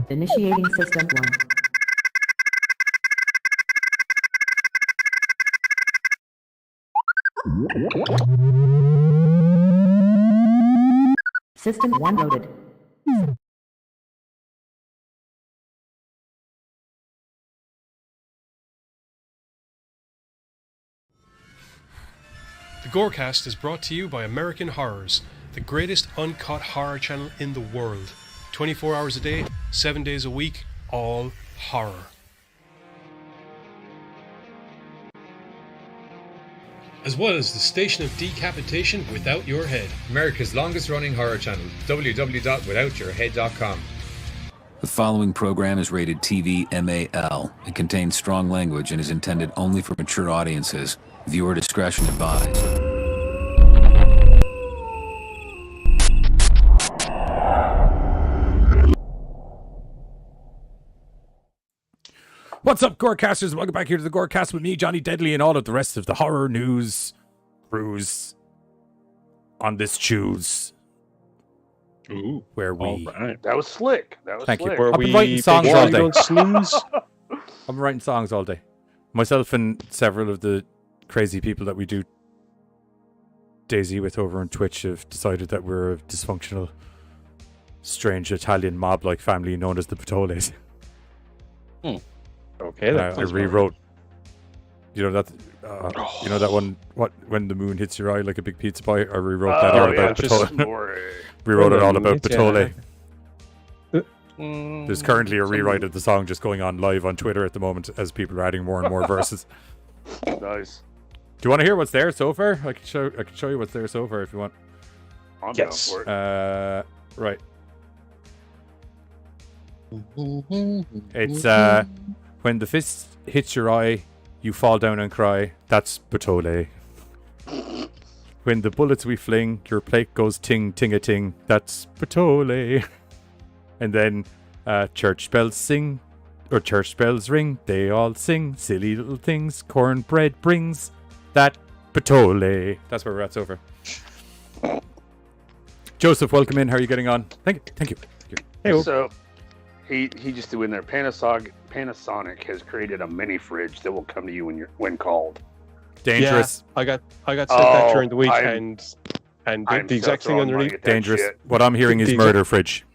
Initiating System 1. System 1 loaded. The GoreCast is brought to you by American Horrors, the greatest uncut horror channel in the world. 24 hours a day, 7 days a week, all horror. As well as the station of decapitation without your head. America's longest running horror channel, www.withoutyourhead.com. The following program is rated TV MAL. It contains strong language and is intended only for mature audiences. Viewer discretion advised. What's up, GoreCasters? Welcome back here to the GoreCast with me, Johnny Deadly, and all of the rest of the horror news cruise on this choose. Ooh, where we... all right. That was slick. That was Thank slick. you. I've been writing songs all day. Don't snooze. I've been writing songs all day. Myself and several of the crazy people that we do Daisy with over on Twitch have decided that we're a dysfunctional, strange Italian mob-like family known as the Patoles. Okay, I rewrote. You know that. You know that one. What when the moon hits your eye like a big pizza pie? I rewrote that all about Patole. Rewrote it all about Patole. There's currently a rewrite of the song just going on live on Twitter at the moment as people are adding more and more verses. Nice. Do you want to hear what's there so far? I can show you what's there so far if you want. I'm down for it. Right. It's when the fist hits your eye, you fall down and cry. That's Patole. When the bullets we fling, your plate goes ting ting a ting. That's Patole. And then church bells sing, or church bells ring. They all sing silly little things. Cornbread brings that Patole. That's where we're at so far. Joseph, welcome in. How are you getting on? Thank you. Hey, so he just threw in there. Panasonic has created a mini fridge that will come to you when called. Dangerous. Yeah, I got sent that during the week, and the exact thing underneath. Dangerous. What I'm hearing is murder fridge.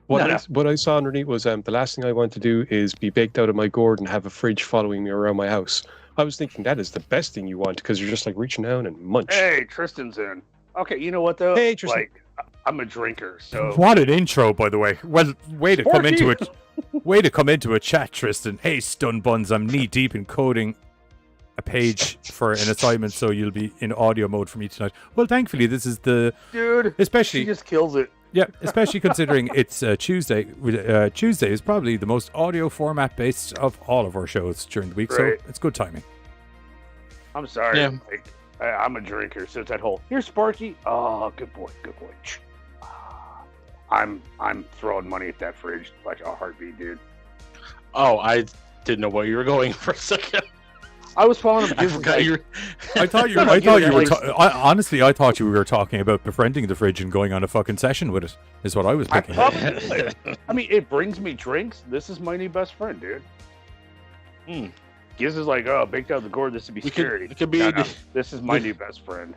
What I saw underneath was the last thing I want to do is be baked out of my gourd and have a fridge following me around my house. I was thinking that is the best thing you want because you're just like reaching down and munch. Hey, Tristan's in. Okay, you know what though? Hey, Tristan. Like, I'm a drinker, so What an intro, by the way. Well, way to come into it. Way to come into a chat, Tristan. Hey, stun buns, I'm knee deep in coding a page for an assignment, so you'll be in audio mode for me tonight. Well, thankfully, this is the dude. Especially, she just kills it. Yeah, especially considering it's Tuesday. Tuesday is probably the most audio format based of all of our shows during the week, Right. so it's good timing. I'm sorry. Yeah. Like, I'm a drinker, so it's that whole. Here's Sparky. Oh, good boy. I'm throwing money at that fridge like a heartbeat, dude. Oh, I didn't know where you were going for a second. I was following him. I forgot you. I thought you were. Honestly, I thought you were talking about befriending the fridge and going on a fucking session with it. Is what I was thinking. I mean, it brings me drinks. This is my new best friend, dude. Giz is like, oh, baked out the gourd. This would be scary. It could be. No, this is my new best friend.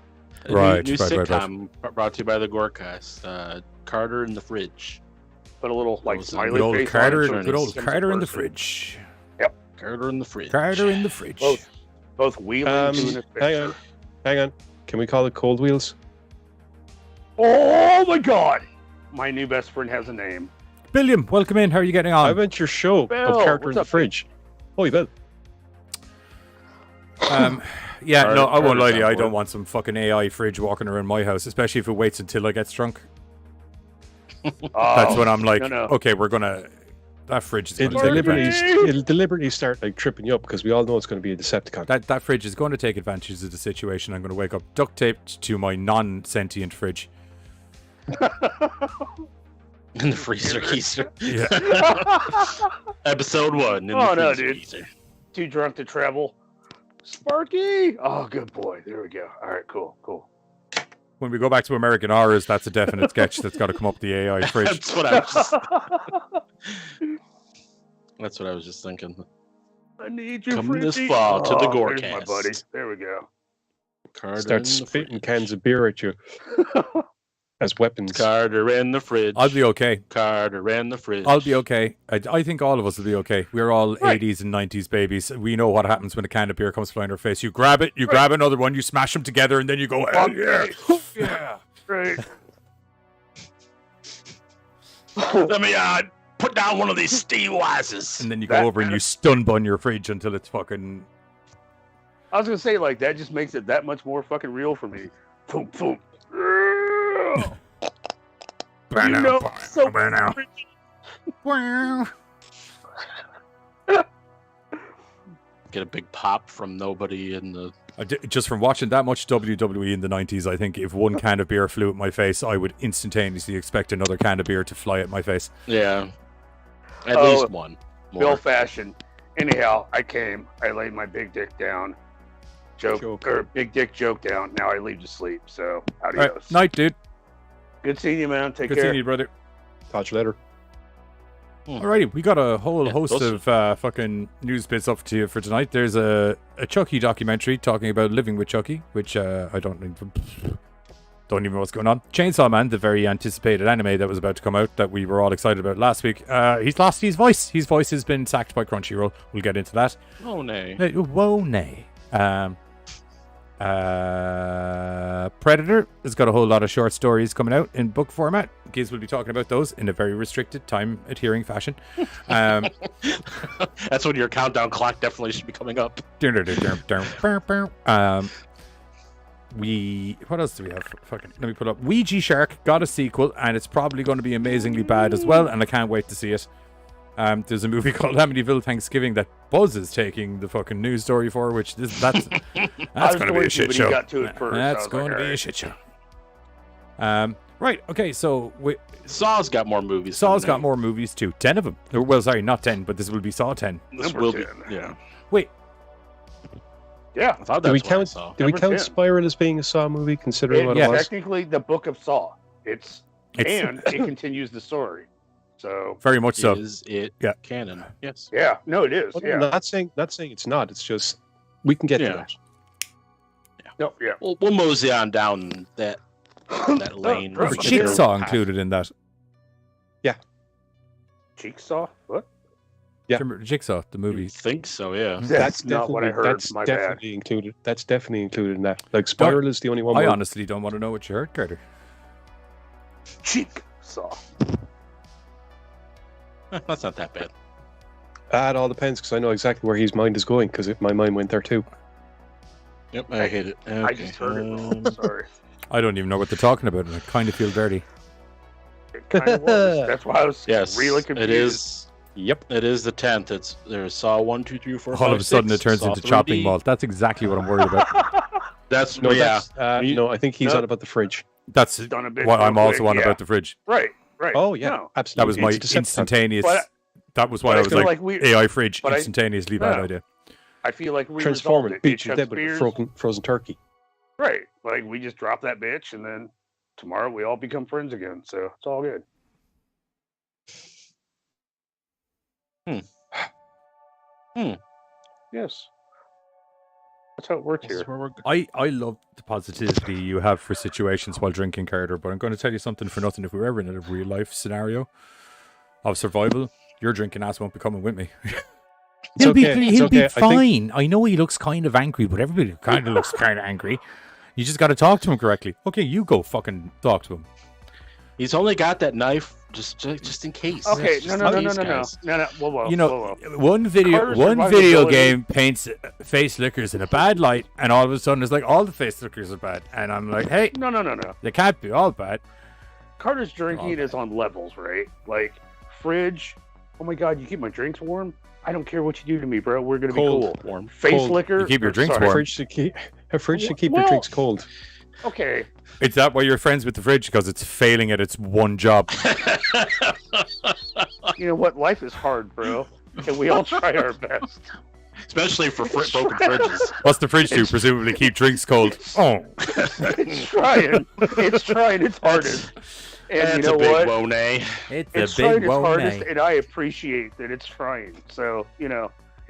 Right, New right. sitcom brought to you by the GoreCast. Carter in the fridge. Put a little like smiley Good old face Carter. on it. Good old Carter in the fridge. Carter in the fridge. Carter in the fridge. Both wheeling to an adventure. Hang on. Can we call it Cold Wheels? Oh my God! My new best friend has a name. Billiam, welcome in. How are you getting on? I meant your show Bill, of Carter what's in the up, fridge. Oh, Bill. Yeah, no, I won't lie to you. I Carter's on don't board. want some fucking AI fridge walking around my house, especially if it waits until I get drunk. That's when I'm like, no. okay, we're gonna. That fridge is It'll going to take advantage. deliberately start like tripping you up because we all know it's going to be a Decepticon. That fridge is going to take advantage of the situation. I'm going to wake up duct taped to my non-sentient fridge. In the freezer geezer. Yeah. Episode 1. In Oh, the no, freezer dude. geezer. Too drunk to travel. Sparky! Oh, good boy. There we go. All right, cool. When we go back to American Horrors, that's a definite sketch that's got to come up the AI fridge. That's what I was. That's what I was just thinking. I need you, Come Fridgie. this fall to the There's my GoreCast. buddy. There we go. Carter Start in the spitting fridge. cans of beer at you as weapons. Carter in the fridge. I'll be okay. Carter in the fridge. I'll be okay. I think all of us will be okay. We're all Right. 80s and 90s babies. We know what happens when a can of beer comes flying in our face. You grab it, you grab another one, you smash them together, and then you go, hell yeah. Yeah. Right. Let me put down one of these Steve Wises. And then you go over and you stun bun your fridge until it's fucking... I was gonna say, like, that just makes it that much more fucking real for me. Boom, boom. You know, so Get a big pop from nobody in the... Just from watching that much WWE in the 90s, I think if one can of beer flew at my face, I would instantaneously expect another can of beer to fly at my face. Yeah. At least one. More. Bill Fashion. Anyhow, I came. I laid my big dick down. Or big dick joke down. Now I leave to sleep. So, adios. All right. Night, dude. Good seeing you, man. Take Good care. seeing you, brother. Talk you later. Alrighty, we got a whole host those- of fucking news bits up to you for tonight. There's a Chucky documentary talking about living with Chucky, which I don't even know what's going on. Chainsaw Man, the very anticipated anime that was about to come out that we were all excited about last week. He's lost his voice. His voice has been sacked by Crunchyroll. We'll get into that. Oh, nay. Whoa, nay. Predator has got a whole lot of short stories coming out in book format. Giz will be talking about those in a very restricted, time-adhering fashion. That's when your countdown clock definitely should be coming up. What else do we have? Fucking, let me put up. Ouija Shark got a sequel, and it's probably going to be amazingly bad as well, and I can't wait to see it. There's a movie called Amityville Thanksgiving that Buzz is taking the fucking news story for, which that's going to be a shit show. That's going to be a shit show. Right, okay, so Saw's got more movies. Saw's got more movies too. 10 of them. Well, sorry, not 10, but this will be Saw 10. This Number will be. 10. Yeah. Wait, Yeah. I thought Do we that's what I count? saw. Do we Number count 10. Spiral as being a Saw movie, considering what It's it was? technically the Book of Saw. It's- And it continues the story. So very much so. Is it Yeah. canon? Yes. yeah, no, it is. Well, Yeah. Not saying it's not. It's just we can get Yeah. to it. No, yeah. We'll mosey on down that lane. Oh, Was right. Jigsaw included in that? Jigsaw? What? Yeah. Remember Jigsaw, the You movie. think so? Yeah. That's not what I heard. That's My bad. definitely included. That's definitely included in that. Like Spiral is the only one. I where- honestly don't want to know what you heard, Carter. Jigsaw. That's not that bad. It all depends because I know exactly where his mind is going because my mind went there too. Yep, I hate it. Okay. I just heard it. Sorry. I don't even know what they're talking about, and I kind of feel dirty. It kind of was. That's why I was Yes, really confused. it is. Yep. It is the 10th. There's Saw 1, 2, 3, 4, 5, All of a sudden, 6, it turns Saw into 3D. chopping malt. That's exactly what I'm worried about. That's No, yeah. no, I think he's No. on about the fridge. That's Done a bit what real I'm also quick, on yeah. about the fridge. Right, right. Oh yeah, No. absolutely. That was my It's Decepticon. instantaneous. But- That was why but I I was feel like, like we- AI fridge, but I- instantaneously bad no. idea. I feel like we Transform resolved it, it. beat you Chuck dead with a Spears- frozen turkey. Right. Like we just drop that bitch and then tomorrow we all become friends again. So it's all good. Yes. That's how it works This here. is where we're I love the positivity you have for situations while drinking, Carter, but I'm going to tell you something for nothing. If we were ever in a real life scenario of survival, your drinking ass won't be coming with me. It's okay. It's He'll okay. be I think- fine. I know he looks kind of angry, but everybody kind of looks kind of angry. You just got to talk to him correctly. Okay, you go fucking talk to him. He's only got that knife just in case. Okay, It's no, just no, in no, no, case, no, no, guys. no. Whoa, whoa, You know, whoa, whoa. one video Carter's video survivability- game paints face lickers in a bad light, and all of a sudden it's like all the face lickers are bad, and I'm like, hey, No, no, no, no. they can't be all bad. Carter's drinking Okay. is on levels, right? Like fridge. Oh my god, you keep my drinks warm? I don't care what you do to me, bro. We're gonna Cold. be cool. Warm. Face Cold. liquor. You keep your or- drinks sorry. warm. A fridge should keep your Well- drinks cold. Okay. Is that why you're friends with the fridge? Because it's failing at its one job. You know what? Life is hard, bro. And we all try our best. Especially for broken fridges. What's the fridge do? Presumably keep drinks cold. Oh, It's trying. It's trying its hardest. And That's you know a big what? wonay. It's trying its hardest, and I appreciate that it's trying. So,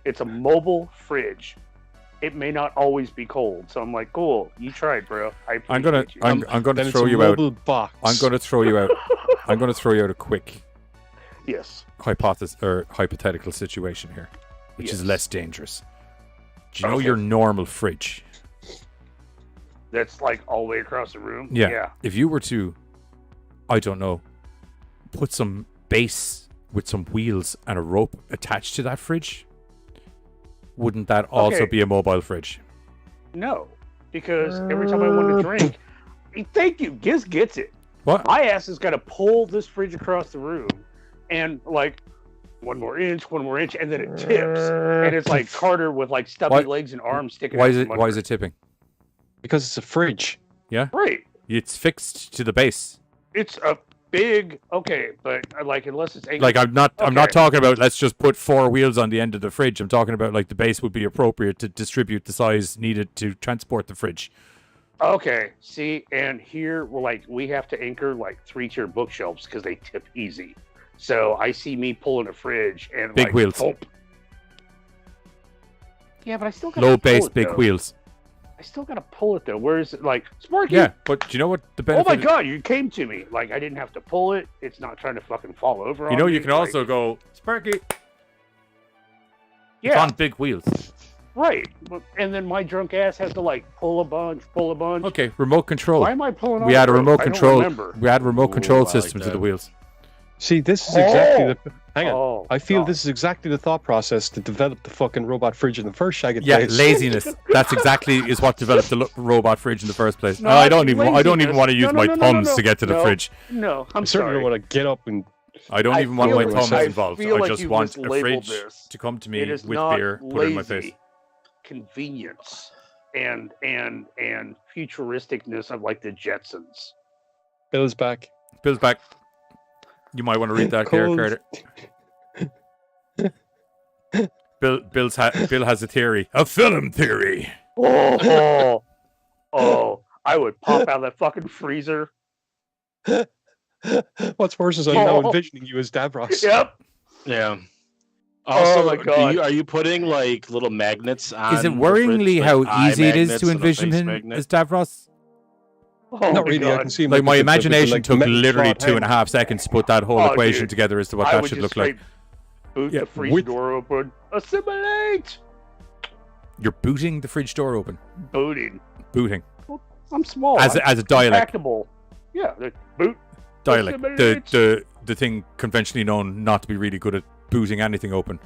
it's a mobile fridge. It may not always be cold. So I'm like, cool, you tried, bro. I appreciate you. I'm gonna Then throw it's a you out. mobile box. I'm gonna throw you out. I'm gonna throw you out a quick Yes. hypothetical situation here, which is Yes. less dangerous. Do you know Okay. your normal fridge? That's like all the way across the room. Yeah. If you were to, I don't know, put some base with some wheels and a rope attached to that fridge, wouldn't that also Okay. be a mobile fridge? No, because every time I want to drink, thank you, Giz gets it. What? My ass has got to pull this fridge across the room, and like one more inch, and then it tips, and it's like Carter with like stubby Why- legs and arms sticking. Why out is it? from Why under is it tipping? Because it's a fridge. Right. It's fixed to the base. It's a big but like unless it's Like I'm not Okay. talking about let's just put 4 wheels on the end of the fridge. I'm talking about like the base would be appropriate to distribute the size needed to transport the fridge. Okay, see, and here we have to anchor like 3-tier bookshelves because they tip easy. So I see me pulling a fridge and Big wheels. thump. Yeah, but I still got Low base, big wheels. I still gotta pull it though. Whereas like Sparky. Yeah, but do you know what the Oh benefit? my god, you came to me. Like I didn't have to pull it. It's not trying to fucking fall over. You know, on you me. can Like, also go Sparky. It's yeah, on big wheels. right. And then my drunk ass has to like pull a bunch. Okay, remote control. Why am I pulling? We all had a the remote I don't control. remember. We had remote Ooh, control I like system to that. the wheels. See, this is exactly the. Hang on. Oh, I feel God. this is exactly the thought process to develop the fucking robot fridge in the first shagged Yeah, place. laziness. That's exactly is what developed the robot fridge in the first place. No, I don't even want to use laziness. my No, thumbs to get to the no. fridge. No, I'm I certainly sorry. don't want to get up and. I don't I even want feel my like- thumbs I involved. feel I like just you want a mislabeled fridge this. to come to me It is with not beer, put it in my face. lazy. Convenience and futuristicness of like the Jetsons. Bill's back. Bill's back. You might want to read that, Garrett Cold. Carter. Bill has a theory, a film theory. Oh, I would pop out of that fucking freezer. What's worse is I'm now envisioning you as Davros. Yep. Yeah. Also, my God. are you putting like little magnets on? Is it the worryingly fridge, how like eye easy it is magnets to and a envision face him magnet? as Davros? Oh Not my really. I God. can see him Like my with the- with the, imagination like, took metal literally clawed hand. 2.5 seconds to put that whole Oh, equation dude. together as to what I that would should just look like. straight boot Yeah, the freezer with- door open. Assimilate. You're booting the fridge door open. Booting. Booting. I'm small. As I'm a dialect. compactable. Yeah, the boot. Dialect. Assimilate. The thing conventionally known not to be really good at booting anything open.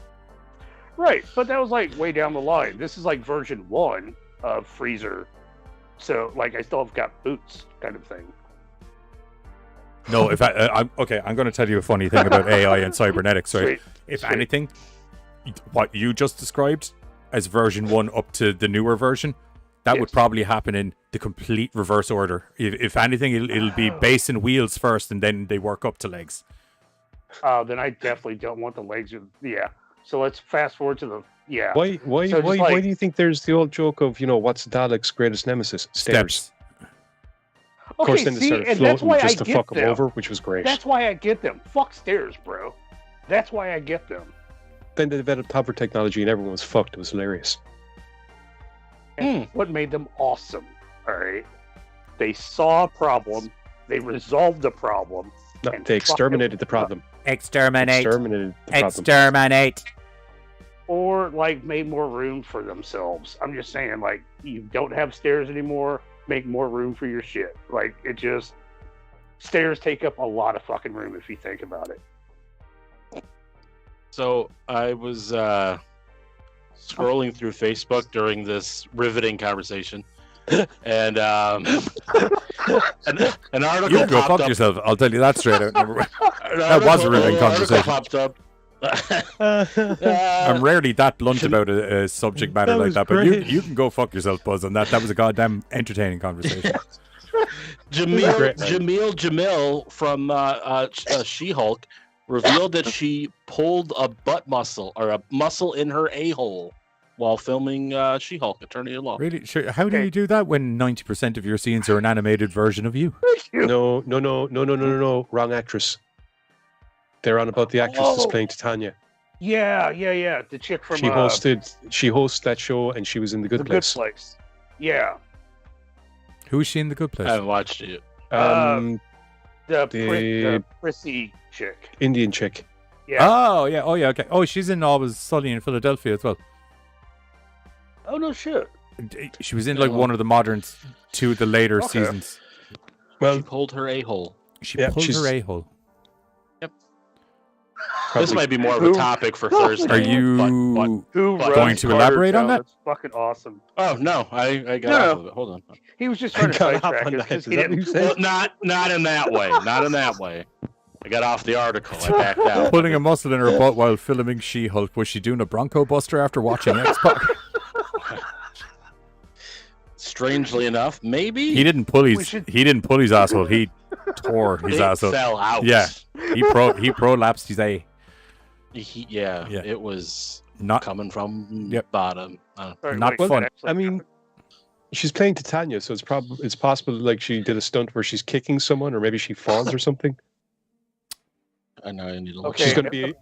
Right, but that was like way down the line. This is like version 1 of freezer. So like I still have got boots kind of thing. No, if I'm going to tell you a funny thing about AI and cybernetics. Right? Sweet. If Sweet. anything, what you just described as version 1 up to the newer version, that would Yes. probably happen in the complete reverse order. If anything, it'll be base and wheels first, and then they work up to legs. Then I definitely don't want the legs. Yeah. So let's fast forward to the Why So just like- do you think there's the old joke of, what's Dalek's greatest nemesis? Stairs. Steps. Of course, Okay, then they see, started and that's floating why just I to get fuck them them. over, which was great. That's why I get them. Fuck stairs, bro. That's why I get them. Then they developed hover technology and everyone was fucked. It was hilarious. And what made them awesome? All right. They saw a problem. They resolved the problem. No, And they fucking- exterminated the problem. Exterminate. Exterminated the problem. Exterminate. Or like made more room for themselves. I'm just saying, like, you don't have stairs anymore. Make more room for your shit. Like, it just stairs take up a lot of fucking room if you think about it. So I was scrolling through Facebook during this riveting conversation, and an article You can go popped fuck up. yourself. I'll tell you that straight out. Never mind. That was a riveting conversation. Popped up. I'm rarely that blunt about a subject matter That like was that, but great. you can go fuck yourself, Buzz, on that. That was a goddamn entertaining conversation. Jamil from She-Hulk revealed that she pulled a butt muscle or a muscle in her a-hole while filming She-Hulk: Attorney at Law. Really? Sure. How do you do that when 90% of your scenes are an animated version of you? No. Wrong actress. They're on about the actress that's playing Titania. Yeah. The chick from She hosts that show, and she was in The Good Place. Good Place. Yeah. Who is she in The Good I Place? haven't watched it. The prissy chick. Indian chick. Yeah. Oh, yeah. Okay. Oh, she's in Always Sunny in Philadelphia as well. Oh, no shit. She was in like one of the moderns, two of the later seasons. Well, She pulled her a-hole. She pulled her a-hole. This might be more of a topic for Thursday. Are you Who going to elaborate on that? It's fucking awesome. Oh, no. I got off of it. Hold on. He was just trying to sidetrack it because he didn't. Well, not in that way. Not in that way. I got off the article. I backed out. Putting a muscle in her butt while filming She-Hulk. Was she doing a Bronco Buster after watching X-Pac? Strangely enough, maybe He didn't pull his asshole. He tore his it asshole. fell out. Yeah. He prolapsed his A. Yeah. It was Not coming from Yep. bottom. Sorry, not fun. actually- I mean, she's playing Titania, so it's possible like she did a stunt where she's kicking someone, or maybe she falls or something. I know I need to look. Okay. She's gonna be.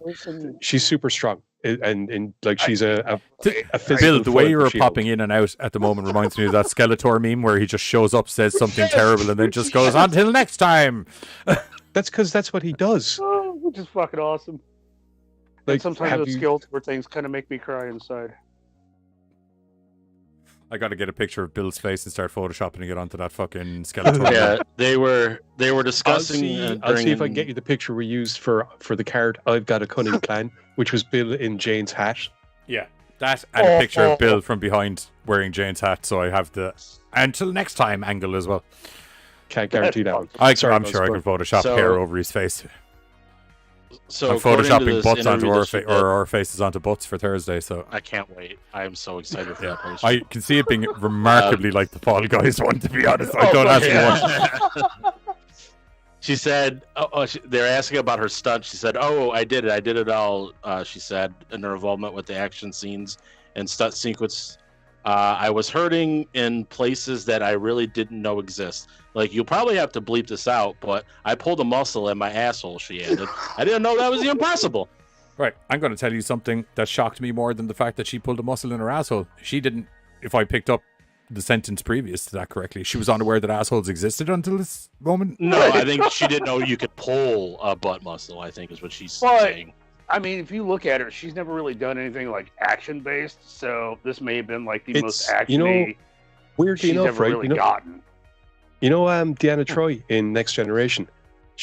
She's super strong, and like she's a physical. Bill, the way foil you're for She-Hulk. popping in and out at the moment reminds me of that Skeletor meme where he just shows up, says something terrible, and then just goes, "Until next time." That's because that's what he does. Oh, which is fucking awesome. Like And sometimes have those you- skills where things kind of make me cry inside. I got to get a picture of Bill's face and start photoshopping it onto that fucking Skeletor. Yeah, they were I'll discussing. see if I can get you the picture we used for the card. I've got a cunning plan, which was Bill in Jane's hat. Yeah, that and a picture of Bill from behind wearing Jane's hat, so I have the "until next time" angle as well. Can't guarantee that one. I'm Sorry, sure I can Photoshop So- hair over his face. So I'm according to photoshopping this butts onto interview our this- our faces onto butts for Thursday, so I can't wait. I am so excited for that post. I can see it being remarkably like the Fall Guys one. To be honest, I don't ask me what. She said, they're asking about her stunt. She said, I did it all, she said, in her involvement with the action scenes and stunt sequence. I was hurting in places that I really didn't know exist. Like, you'll probably have to bleep this out, but I pulled a muscle in my asshole, she added. I didn't know that was impossible. Right, I'm going to tell you something that shocked me more than the fact that she pulled a muscle in her asshole. She didn't, if I picked up the sentence previous to that correctly, she was unaware that assholes existed until this moment. No, I think she didn't know you could pull a butt muscle, I think is what she's saying. I mean, if you look at her, she's never really done anything like action based. So this may have been like the most action weirdly she's enough, ever right? really gotten. Deanna Troi in Next Generation.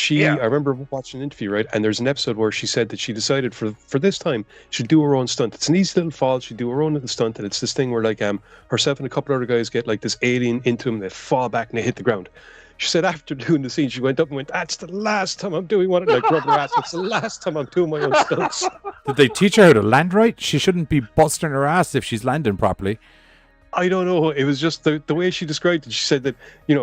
I remember watching an interview, right? And there's an episode where she said that she decided for this time she'd do her own stunt. It's an easy little fall. She'd do her own little stunt, and it's this thing where like herself and a couple other guys get like this alien into them. They fall back and they hit the ground. She said after doing the scene, she went up and went, "That's the last time I'm doing one." Like rubbing her ass. It's the last time I'm doing my own stunts. Did they teach her how to land right? She shouldn't be busting her ass if she's landing properly. I don't know. It was just the way she described it. She said that,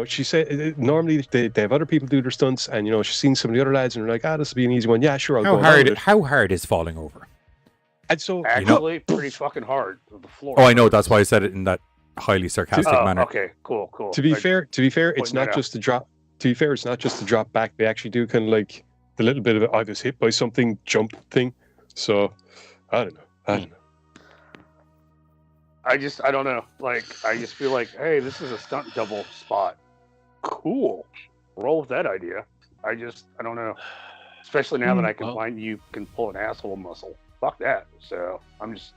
she said normally they have other people do their stunts, and, she's seen some of the other lads, and they're like, this will be an easy one. Yeah, sure, I'll go. How hard is falling over? And so, Actually, pretty fucking hard to the floor. Oh, I know. That's why I said it in that highly sarcastic manner. Okay, cool. To be fair, it's not just the drop. To be fair, it's not just the drop back. They actually do kind of like the little bit of I was hit by something jump thing. So, I don't know. I don't know. Like, I just feel like, hey, this is a stunt double spot. Cool. Roll with that idea. I don't know. Especially now that I can find you can pull an asshole muscle. Fuck that. So I'm just,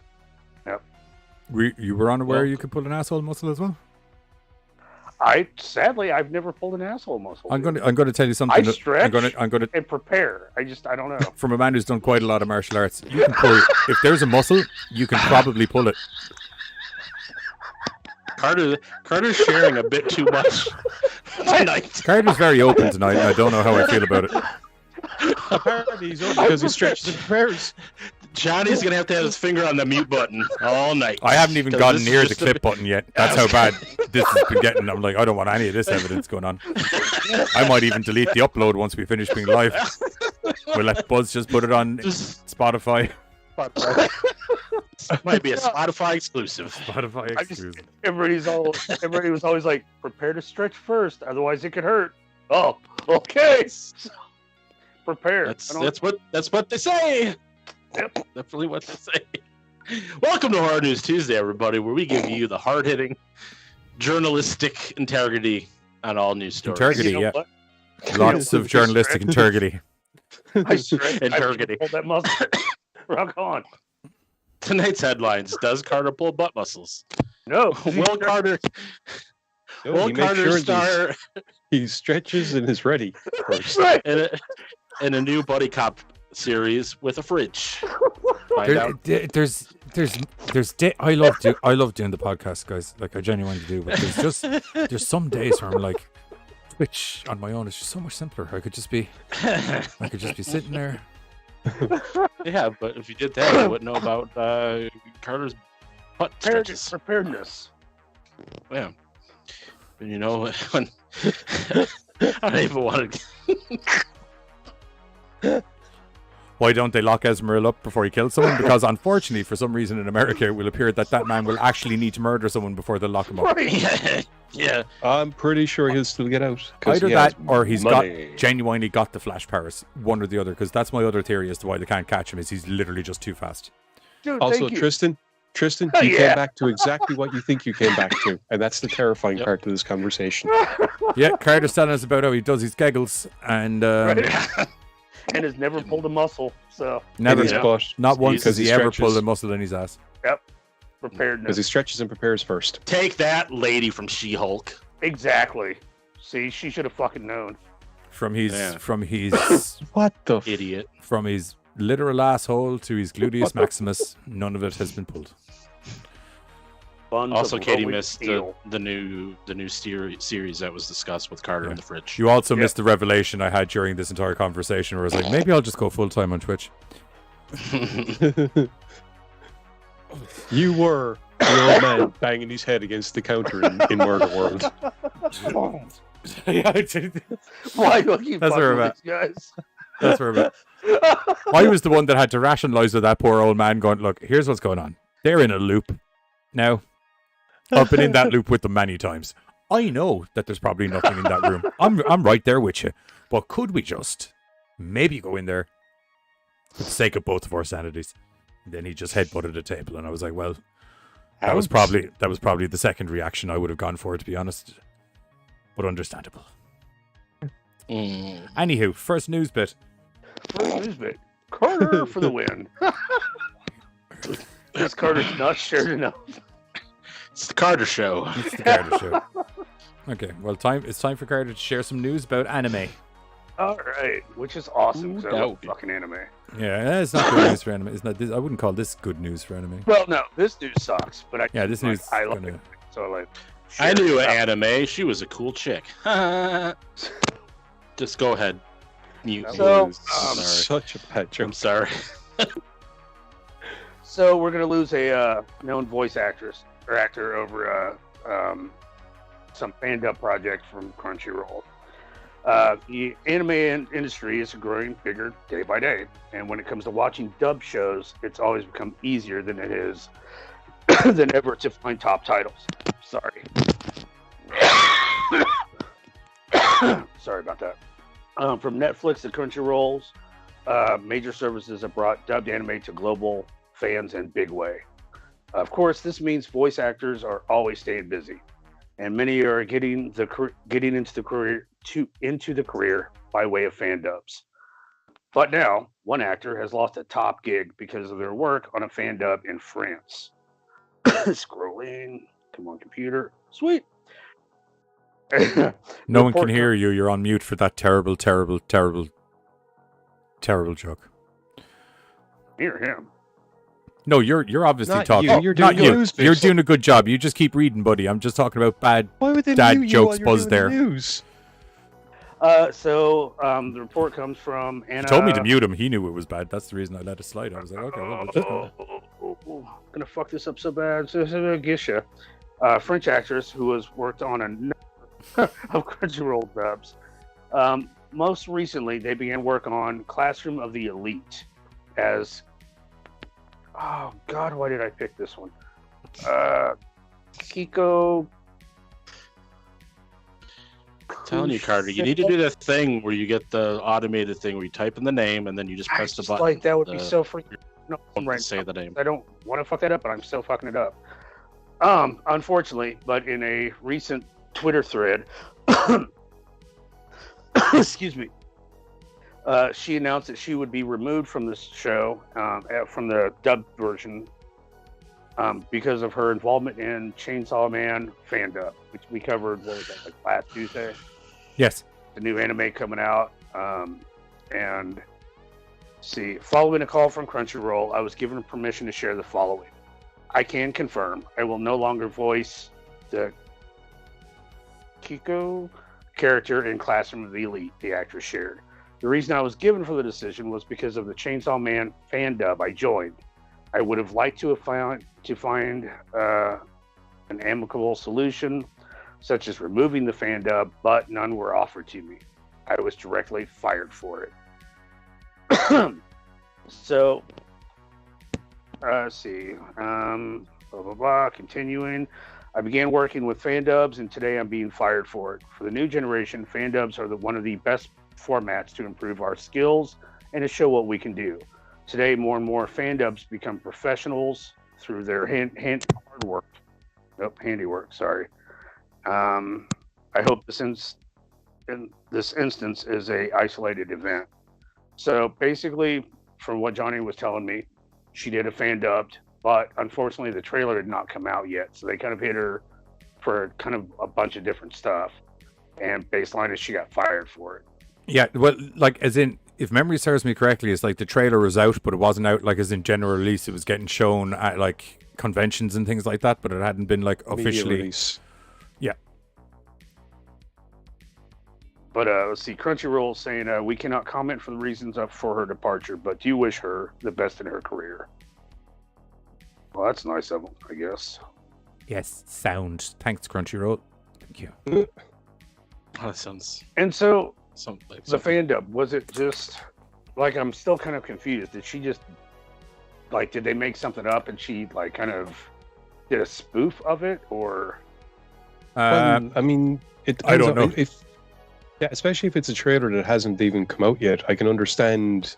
yep. You were unaware you could pull an asshole muscle as well? Sadly, I've never pulled an asshole muscle. I'm going to tell you something. I stretch I'm going to and prepare. I don't know. From a man who's done quite a lot of martial arts, you can pull. If there's a muscle, you can probably pull it. Carter's sharing a bit too much tonight. Carter's very open tonight, and I don't know how I feel about it. Apparently he's open because he stretches and prepares. Johnny's going to have his finger on the mute button all night. I haven't even gotten near the clip button yet. That's how bad this has been getting. I'm like, I don't want any of this evidence going on. I might even delete the upload once we finish being live. We'll let Buzz just put it on Spotify. Might be a Spotify exclusive. Spotify exclusive. Everybody was always like, prepare to stretch first, otherwise it could hurt. Oh, okay. Prepare. That's what they say. Yep. Definitely what they say. Welcome to Hard News Tuesday, everybody, where we give you the hard-hitting, journalistic integrity on all news stories. Integrity, You know yeah. what? Lots of journalistic integrity. I stretched. Integrity. I pulled that muscle. Rock on. Tonight's headlines: Does Carter pull butt muscles? No. Will Carter? No, Will he makes Carter sure star he stretches and is ready first. Right. in a new buddy cop series with a fridge? Find out. I love doing the podcast, guys. Like, I genuinely do. But there's some days where I'm like, Twitch on my own is just so much simpler. I could just be sitting there. Yeah, but if you did that, you wouldn't know about Carter's butt stretches. Preparedness. Yeah. And you know, when I don't even want to. Why don't they lock Esmeril up before he kills someone? Because unfortunately, for some reason in America, it will appear that man will actually need to murder someone before they lock him up. Yeah. I'm pretty sure he'll still get out. 'Cause Either he that, has or he's money. genuinely got the flash powers. One or the other, because that's my other theory as to why they can't catch him. Is he's literally just too fast. Dude, Also, thank you. Tristan, Oh, you yeah. came back to exactly what you think you came back to, and that's the terrifying part of this conversation. Yeah, Carter's telling us about how he does his kegels and And has never pulled a muscle, so never, In his butt, not once has because he ever stretches. pulled a muscle in his ass. because preparedness. he stretches and prepares first. Take that, lady from She-Hulk. Exactly. See, she should have fucking known. From his What the? Idiot. from his literal asshole to his gluteus maximus, none of it has been pulled. Buns Also, of Katie rolling missed steel. the new series that was discussed with Carter in the fridge. You also missed the revelation I had during this entire conversation, where I was like, maybe I'll just go full time on Twitch. You were the old man banging his head against the counter in Murder World. Yeah, Why do I keep That's fucking where I'm with at. these guys? that's where I'm at. I was the one that had to rationalize with that poor old man, going, "Look, here's what's going on. They're in a loop now. I've been in that loop with them many times. I know that there's probably nothing in that room. I'm right there with you. But could we just maybe go in there for the sake of both of our sanities?" And then he just headbutted the table, and I was like, "Well, that was probably the second reaction I would have gone for, to be honest, but understandable." Anywho, first news bit. First news bit. Carter for the win. This Carter's not shared enough. It's the Carter Show. It's the Carter Show. Okay, well, it's time for Carter to share some news about anime. All right, which is awesome. Ooh, 'cause I love dope. fucking anime. Yeah, it's not good news for anime. It's not this. I wouldn't call this good news for anime. Well, no, this news sucks, but This news. I love gonna- it. So like, I share knew it out. anime. She was a cool chick. Just go ahead. Mute. That So, was sorry. such a bad I'm joke. sorry. So we're gonna lose a known voice actress or actor over some stand-up project from Crunchyroll. The anime industry is growing bigger day by day, and when it comes to watching dub shows, it's always become easier than it is than ever to find top titles. Sorry. Sorry about that. From Netflix to Crunchyroll's, major services have brought dubbed anime to global fans in big way. Of course, this means voice actors are always staying busy, and many are getting into the career by way of fan dubs. But now, one actor has lost a top gig because of their work on a fan dub in France. Scrolling, come on, computer, sweet. No one can hear you. You're on mute for that terrible joke. Hear him. No, you're obviously Not talking. you, you're doing Not you. news bits. You're doing a good job. You just keep reading, buddy. I'm just talking about bad. Why would they Dad mute you jokes while you're buzz doing there. the news? So the report comes from Anna. He told me to mute him. He knew it was bad. That's the reason I let it slide. I was like, okay, well, just I'm gonna fuck this up so bad. So Gisha, French actress who has worked on a number of Crunchyroll dubs. Most recently, they began work on Classroom of the Elite as Oh God, why did I pick this one? Kiko. Telling you, Carter, you need to do the thing where you get the automated thing where you type in the name and then you just press the button. Like that would be so freaking. No, right. Say the name. I don't want to fuck that up, but I'm still fucking it up. Unfortunately, but in a recent Twitter thread, excuse me, she announced that she would be removed from this show, from the dubbed version, because of her involvement in Chainsaw Man fan dub, which we covered, what was that, like last Tuesday? Yes. The new anime coming out. And see, following a call from Crunchyroll, I was given permission to share the following. I can confirm I will no longer voice the Kiko character in Classroom of the Elite, the actress shared. The reason I was given for the decision was because of the Chainsaw Man fan dub I joined. I would have liked to find an amicable solution, such as removing the fan dub, but none were offered to me. I was directly fired for it. So, let's see. Blah, blah, blah. Continuing. I began working with fan dubs, and today I'm being fired for it. For the new generation, fan dubs are one of the best formats to improve our skills and to show what we can do. Today, more and more fan dubs become professionals through their handiwork. Sorry. I hope this instance is a isolated event. So basically, from what Johnny was telling me, she did a fan dubbed, but unfortunately the trailer had not come out yet. So they kind of hit her for kind of a bunch of different stuff. And baseline is she got fired for it. Yeah, well, like, as in, if memory serves me correctly, it's like the trailer was out, but it wasn't out, like, as in general release. It was getting shown at, like, conventions and things like that, but it hadn't been, like, officially. Media release. Yeah. But let's see, Crunchyroll saying we cannot comment for the reasons for her departure, but do wish her the best in her career. Well, that's nice of them, I guess. Yes, sound. Thanks, Crunchyroll. Thank you. Oh, that sounds. And so, like the fan dub, was it just like, I'm still kind of confused. Did she just, like, did they make something up and she, like, kind of did a spoof of it, or? Well, I mean, it I don't know. Yeah, especially if it's a trailer that hasn't even come out yet. I can understand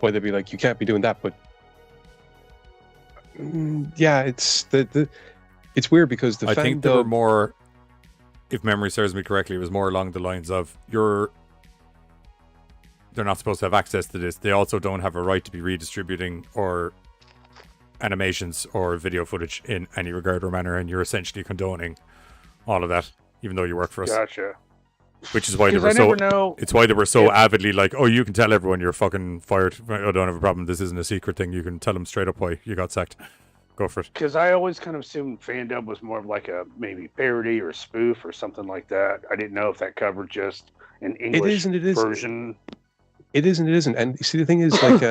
why they'd be like, you can't be doing that, but yeah, it's it's weird because the I fan think dub, there were more, if memory serves me correctly, it was more along the lines of they're not supposed to have access to this. They also don't have a right to be redistributing or animations or video footage in any regard or manner, and you're essentially condoning all of that, even though you work for us. Gotcha. Which is why they were so. It's why they were so avidly like, "Oh, you can tell everyone you're fucking fired. I don't have a problem. This isn't a secret thing. You can tell them straight up why you got sacked. Go for it." Because I always kind of assumed fan dub was more of like a maybe parody or spoof or something like that. I didn't know if that covered just an English version. It isn't. And see, the thing is, like,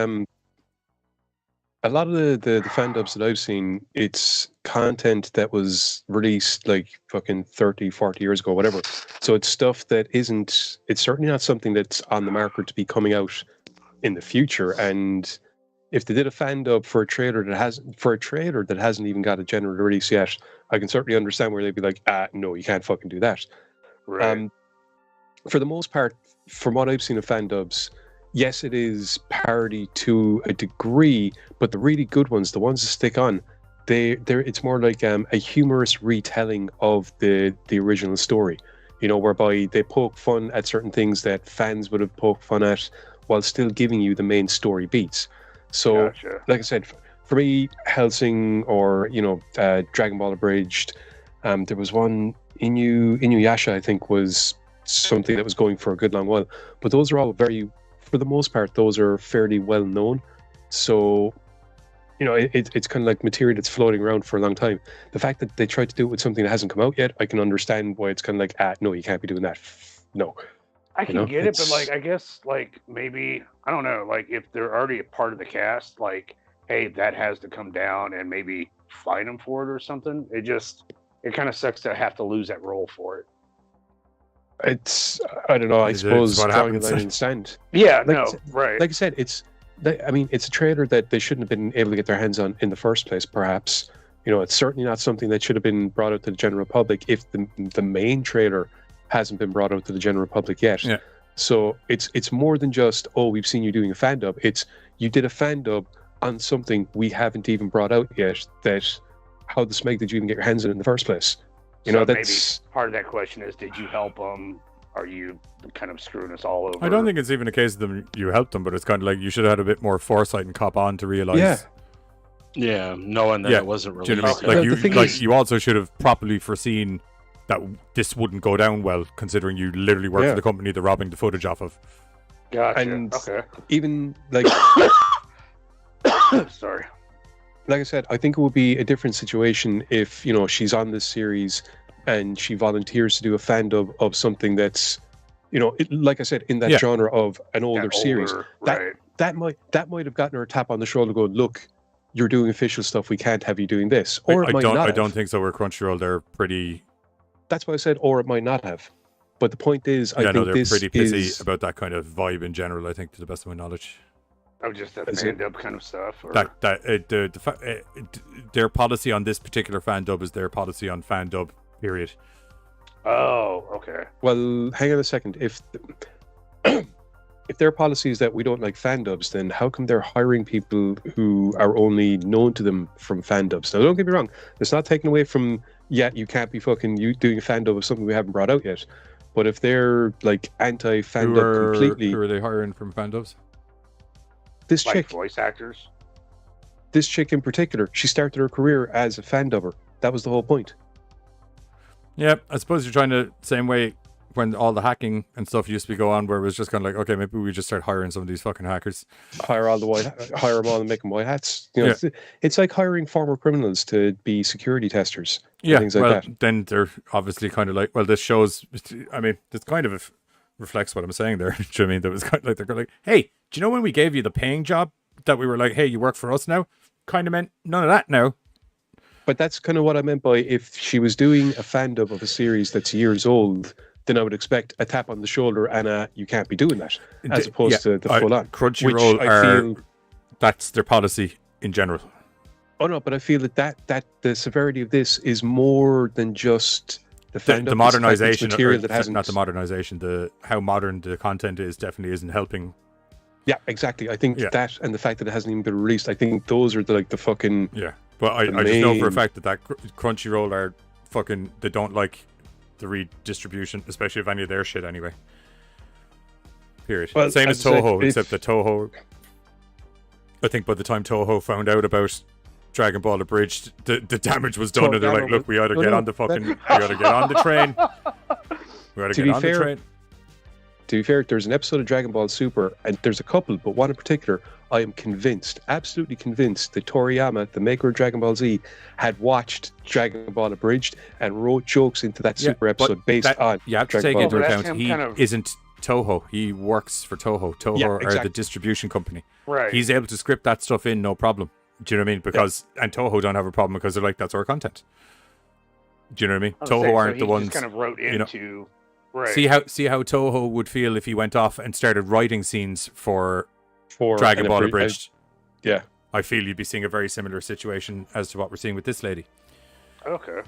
a lot of the fan dubs that I've seen, it's content that was released like fucking 30, 40 years ago, whatever. So it's stuff that it's certainly not something that's on the market to be coming out in the future. And if they did a fan dub for a trailer that hasn't even got a general release yet, I can certainly understand where they'd be like, no, you can't fucking do that. Right. For the most part, from what I've seen of fan dubs, yes, it is parody to a degree, but the really good ones, the ones that stick on, it's more like a humorous retelling of the original story, whereby they poke fun at certain things that fans would have poked fun at while still giving you the main story beats. So, Gotcha. Like I said, for me, Hellsing or, Dragon Ball Abridged, there was one, Inuyasha, I think, was something that was going for a good long while. But those are all for the most part, those are fairly well known. So, it's kind of like material that's floating around for a long time. The fact that they tried to do it with something that hasn't come out yet, I can understand why it's kind of like, no, you can't be doing that. No. I can get it, but like, I guess, like, maybe, I don't know, like, if they're already a part of the cast, like, hey, that has to come down and maybe fight them for it or something. It kind of sucks to have to lose that role for it. I don't know, I suppose drawing a line in the sand. Yeah, right. Like I said, I mean, it's a trailer that they shouldn't have been able to get their hands on in the first place, perhaps. You know, it's certainly not something that should have been brought out to the general public if the main trailer hasn't been brought out to the general public yet. Yeah. So it's more than just, oh, we've seen you doing a fan dub. It's you did a fan dub on something we haven't even brought out yet. That how the smeg did you even get your hands on it in the first place? You know, that's maybe part of that question is, did you help them? Are you kind of screwing us all over? I don't think it's even a case of them you helped them, but it's kind of like you should have had a bit more foresight and cop on to realize. Yeah. Yeah, knowing that it wasn't Do you know released. what I mean? The thing Like is- you also should have properly foreseen that this wouldn't go down well, considering you literally work for the company they're robbing the footage off of. Gotcha. And okay. even like Sorry. like I said, I think it would be a different situation if, you know, she's on this series and she volunteers to do a fan dub of something that's, you know, like I said, in that genre of an older series. Right. That might have gotten her a tap on the shoulder, go, look, you're doing official stuff. We can't have you doing this. Or it might not. I don't think so. We're Crunchyroll. They're pretty. That's why I said, or it might not have. But the point is, I think they're this pretty pissy is about that kind of vibe in general. I think, to the best of my knowledge. Oh, just that Is fan it- dub kind of stuff. Or... Their policy on this particular fan dub is their policy on fan dub. Period. Oh, okay. Well, hang on a second. If if their policy is that we don't like fan dubs, then how come they're hiring people who are only known to them from fan dubs? Now, don't get me wrong. It's not taken away from, you can't be fucking you doing a fan dub of something we haven't brought out yet. But if they're like anti-fan dub completely, Who are they hiring from fan dubs? this Like chick voice actors. this chick in particular, she started her career as a fan dubber. That was the whole point. Yeah, I suppose you're trying to same way when all the hacking and stuff used to be go on, where it was just kind of like, okay, maybe we just start hiring some of these fucking hackers. Hire them all and make them white hats. You know, it's like hiring former criminals to be security testers. Yeah, things like well, that. then they're obviously kind of like, well, this shows. I mean, this kind of reflects what I'm saying there. Do you know what I mean? That was kind of like they're like, hey, do you know when we gave you the paying job that we were like, hey, you work for us now? Kind of meant none of that now. But that's kind of what I meant by if she was doing a fan dub of a series that's years old, then I would expect a tap on the shoulder and you can't be doing that, as opposed to the full on. Crunchyroll that's their policy in general. Oh no, but I feel that the severity of this is more than just the fan The dub. modernization, material that hasn't. not the modernization, how modern the content is definitely isn't helping. Yeah, exactly. I think that and the fact that it hasn't even been released, I think those are the fucking. Yeah, but I just know for a fact that Crunchyroll are fucking. They don't like the redistribution, especially of any of their shit anyway. Period. Well, Same as as I said, Toho, except that Toho. I think by the time Toho found out about Dragon Ball Abridged, the damage was done, and they're like, "Look, we ought to get on the fucking, we ought to get on the train. We ought to get on the train." To be fair, there's an episode of Dragon Ball Super, and there's a couple, but one in particular, I am convinced, absolutely convinced, that Toriyama, the maker of Dragon Ball Z, had watched Dragon Ball Abridged and wrote jokes into that Super episode based on. You have to Dragon take Ball. into But account that's he him kind of- isn't Toho. He works for Toho. Toho are the exactly. distribution company. Right. He's able to script that stuff in, no problem. Do you know what I mean? Because and Toho don't have a problem because they're like, that's our content. Do you know what I mean? Toho aren't the ones. Just kind of wrote into. Right. See how Toho would feel if he went off and started writing scenes for Dragon Ball Abridged. Yeah. I feel you'd be seeing a very similar situation as to what we're seeing with this lady. Okay.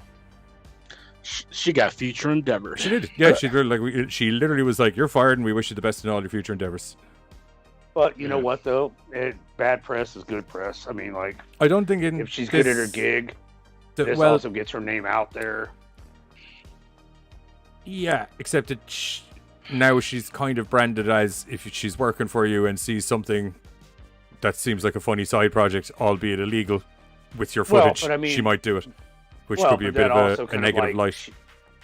She got future endeavors. She did. Yeah, she literally was like, "You're fired, and we wish you the best in all your future endeavors." But you know what though? Bad press is good press. I mean, like, I don't think if she's good at her gig, this also gets her name out there. Yeah, except that now she's kind of branded as if she's working for you and sees something that seems like a funny side project, albeit illegal, with your footage, but I mean, she might do it, which could be a bit of a negative light.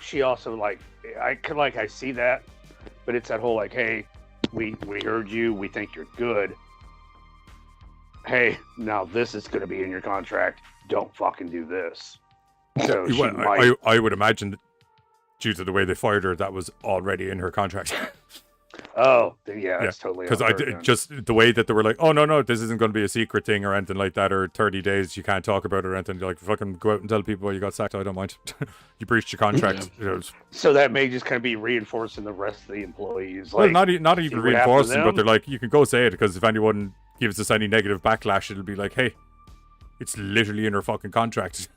She also I see that, but it's that whole like, hey, we heard you, we think you're good. Hey, now this is going to be in your contract. Don't fucking do this. So I would imagine that due to the way they fired her, that was already in her contract. Oh, yeah, it's totally. Because just the way that they were like, oh no, this isn't going to be a secret thing or anything like that, or 30 days you can't talk about it or anything. You're like, fucking go out and tell people you got sacked. I don't mind. You breached your contract. So that may just kind of be reinforcing the rest of the employees. Well, not even reinforcing, but they're like, you can go say it because if anyone gives us any negative backlash, it'll be like, hey, it's literally in her fucking contract.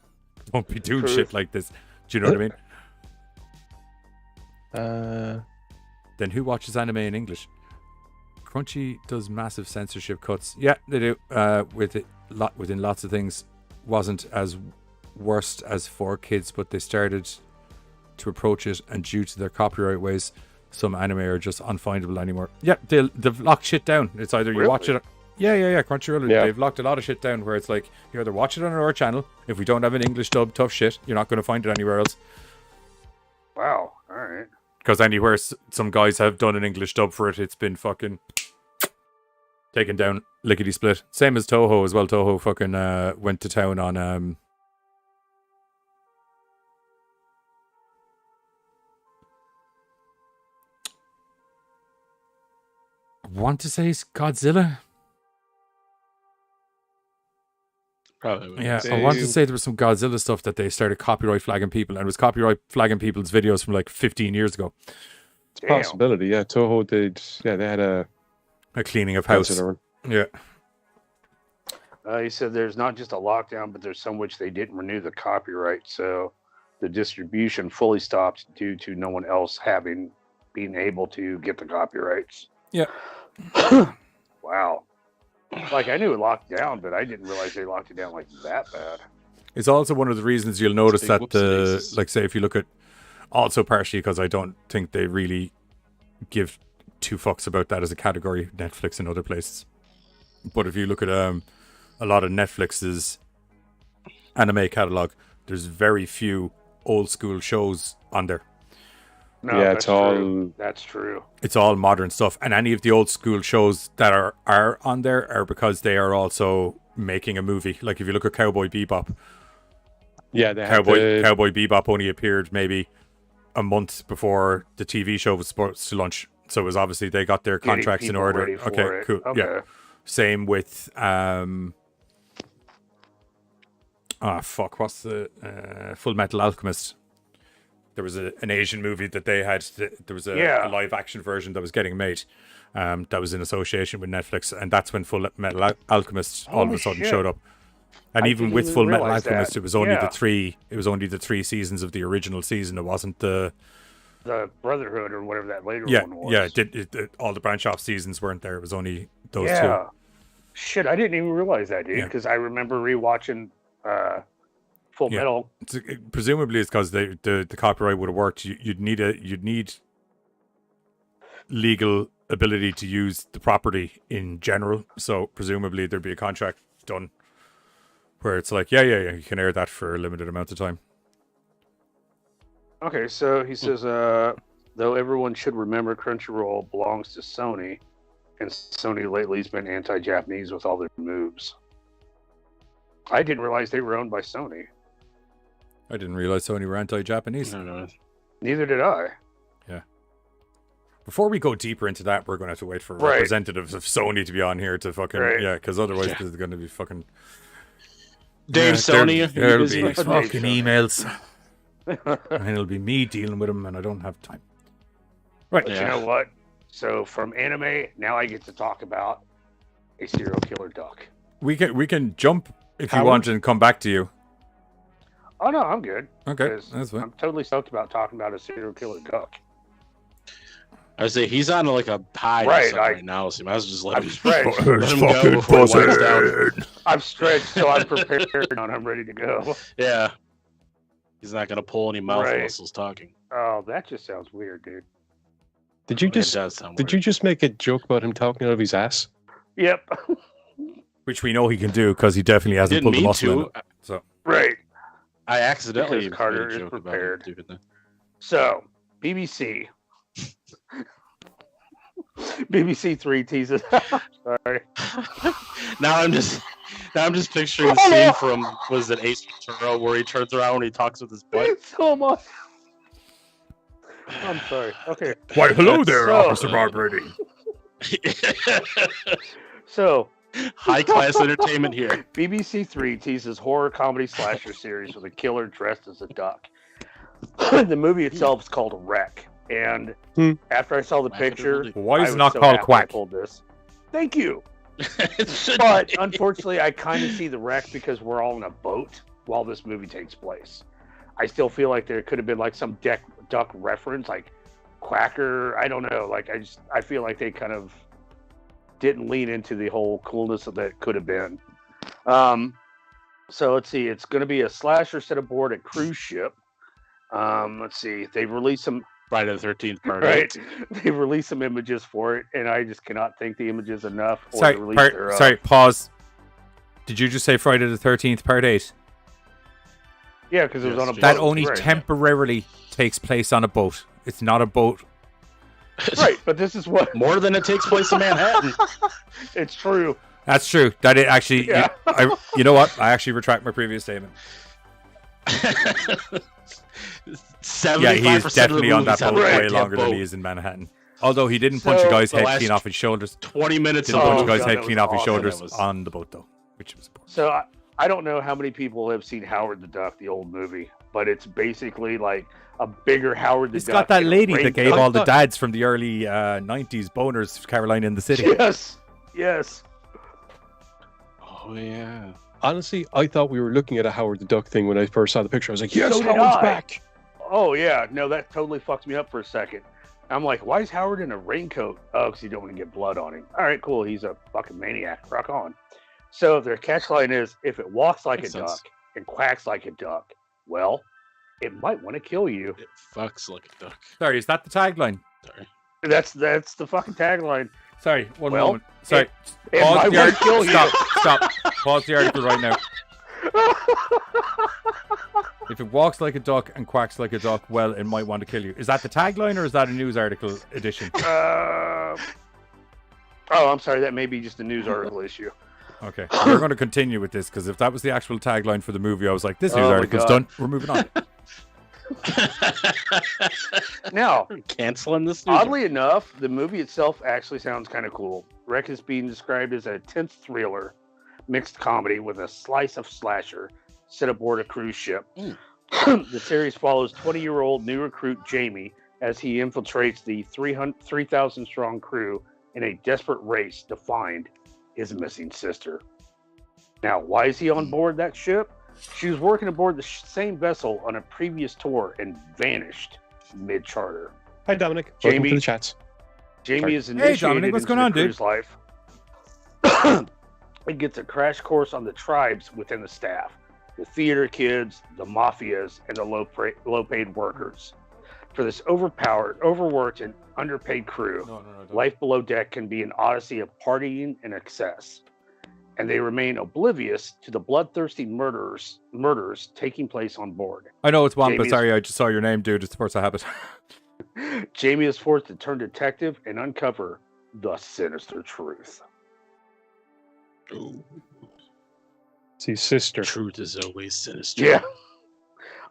Don't be doing shit like this. Do you know what I mean? Then who watches anime in English? Crunchy does massive censorship cuts. Yeah, they do. Within lots of things, wasn't as worst as for kids, but they started to approach it, and due to their copyright ways, some anime are just unfindable anymore. Yeah, they've locked shit down. It's either you watch it. Yeah. Crunchyroll. Yeah. They've locked a lot of shit down where it's like you either watch it on our channel. If we don't have an English dub, tough shit. You're not going to find it anywhere else. Wow. All right. Because anywhere some guys have done an English dub for it, it's been fucking taken down lickety split. Same as Toho as well. Toho fucking went to town on I want to say it's Godzilla. Probably. Yeah, I want to say there was some Godzilla stuff that they started copyright flagging people, and it was copyright flagging people's videos from like 15 years ago. It's a possibility, yeah. Toho did, yeah, they had a cleaning of house. Yeah. He said there's not just a lockdown, but there's some which they didn't renew the copyright, so the distribution fully stopped due to no one else being able to get the copyrights. Yeah. Wow. Like, I knew it locked down, but I didn't realize they locked it down like that bad. It's also one of the reasons you'll notice that like, say, if you look at, also partially because I don't think they really give two fucks about that as a category, Netflix and other places. But if you look at a lot of Netflix's anime catalog, there's very few old school shows on there. No, yeah, that's true. That's true. It's all modern stuff, and any of the old school shows that are on there are because they are also making a movie. Like if you look at Cowboy Bebop, yeah, Cowboy Bebop only appeared maybe a month before the TV show was supposed to launch, so it was obviously they got their contracts in order. Okay, cool. Okay. Yeah, same with what's the Full Metal Alchemist? There was an Asian movie that they had. There was a live action version that was getting made. That was in association with Netflix, and that's when Full Metal Alchemist all of a sudden showed up. And even with Full Metal Alchemist, it was only the three. It was only the 3 seasons of the original season. It wasn't the Brotherhood or whatever that later one was. Yeah, all the branch off seasons weren't there. It was only those two. Yeah. Shit, I didn't even realize that, dude. Because I remember rewatching Full Metal. Presumably, it's because the copyright would have worked. You'd need legal ability to use the property in general. So presumably, there'd be a contract done where it's like, you can air that for a limited amount of time. Okay, so he says, though everyone should remember Crunchyroll belongs to Sony, and Sony lately has been anti-Japanese with all their moves. I didn't realize they were owned by Sony. I didn't realize Sony were anti-Japanese. No. Neither did I. Yeah. Before we go deeper into that, we're going to have to wait for representatives of Sony to be on here to fucking... Yeah, because otherwise there's going to be fucking... Dave Sony. There'll be fucking emails. And it'll be me dealing with them, and I don't have time. Right. But you know what? So from anime, now I get to talk about a serial killer duck. We can jump if you want and come back to you. Oh no, I'm good. Okay, that's fine. I'm totally stoked about talking about a serial killer duck. I say he's on like a high right now, so you might as well just let him go before he winds down. I'm stretched, so I'm prepared and I'm ready to go. Yeah. He's not going to pull any mouth muscles talking. Oh, that just sounds weird, dude. Did you just make a joke about him talking out of his ass? Yep. Which we know he can do because he definitely hasn't pulled the muscle in it. So. Right. I accidentally because Carter is prepared. So, BBC. BBC 3 teases. Sorry. Now I'm just picturing the scene from was it Ace Ventura where he turns around when he talks with his butt. So much. I'm sorry. Okay. Why, hello there, Officer Barbrady. So, high class entertainment here. BBC 3 teases horror comedy slasher series with a killer dressed as a duck. The movie itself is called Wreck. And after I saw the picture, why is it not called Quack? I pulled this. Thank you. But unfortunately, I kind of see the wreck because we're all in a boat while this movie takes place. I still feel like there could have been like some duck reference, like Quacker. I don't know. Like I feel like they kind of didn't lean into the whole coolness of that could have been. So let's see. It's going to be a slasher set aboard a cruise ship. Let's see. They've released some. Friday the 13th part. Right. They've released some images for it, and I just cannot thank the images enough. Sorry, pause. Did you just say Friday the 13th, part 8? Yeah, because it was on a boat. That only temporarily takes place on a boat. It's not a boat. Right, but this is what... More than it takes place in Manhattan. It's true. That's true. That it actually... Yeah. You know what? I actually retract my previous statement. 75% he is definitely on that boat way longer boat. than he is in Manhattan. Although he didn't punch a guy's head clean off his shoulders. 20 minutes. Didn't punch a guy's God, head that clean was off his awesome. shoulders That was- on the boat, though. Which was So I don't know how many people have seen Howard the Duck, the old movie, but it's basically like a bigger Howard the It's Duck. got that in a lady that raincoat. gave all the dads from the early 90s boners Caroline in the City. Yes. Oh, yeah. Honestly, I thought we were looking at a Howard the Duck thing when I first saw the picture. I was like, yes, So did Howard's I. back. Oh, yeah. No, that totally fucked me up for a second. I'm like, why is Howard in a raincoat? Oh, because you don't want to get blood on him. All right, cool. He's a fucking maniac. Rock on. So their catchline is, if it walks like Makes a sense. duck and quacks like a duck, well, it might want to kill you. It fucks like a duck. Sorry, is that the tagline? Sorry. That's the fucking tagline. Sorry, one Well, moment. Sorry. it Pause might the wanna article. kill you. Stop. Pause the article right now. If it walks like a duck and quacks like a duck, well, it might want to kill you. Is that the tagline or is that a news article edition? Oh, I'm sorry. That may be just a news article issue. Okay. We're going to continue with this because if that was the actual tagline for the movie, I was like, this news Oh my article's God. done. We're moving on. Now, Canceling this news. oddly enough, the movie itself actually sounds kind of cool. Wreck is being described as a tense thriller, mixed comedy with a slice of slasher set aboard a cruise ship. The series follows 20-year-old new recruit Jamie as he infiltrates the 3,000-strong crew in a desperate race to find his missing sister. Now, why is he on board that ship? She was working aboard the same vessel on a previous tour and vanished mid-charter. Hi, Dominic. Jamie. Welcome to the chats. Jamie Sorry. is initiated Dominic, what's into going the on, dude? cruise life. It gets a crash course on the tribes within the staff, the theater kids, the mafias, and the low-paid workers. For this overworked, and underpaid crew, life below deck can be an odyssey of partying and excess, and they remain oblivious to the bloodthirsty murders taking place on board. I know it's Wampa. Jamie is- Sorry, I just saw your name, dude. It's the first I have it. Jamie is forced to turn detective and uncover the sinister truth. It's his sister. Truth is always sinister. Yeah.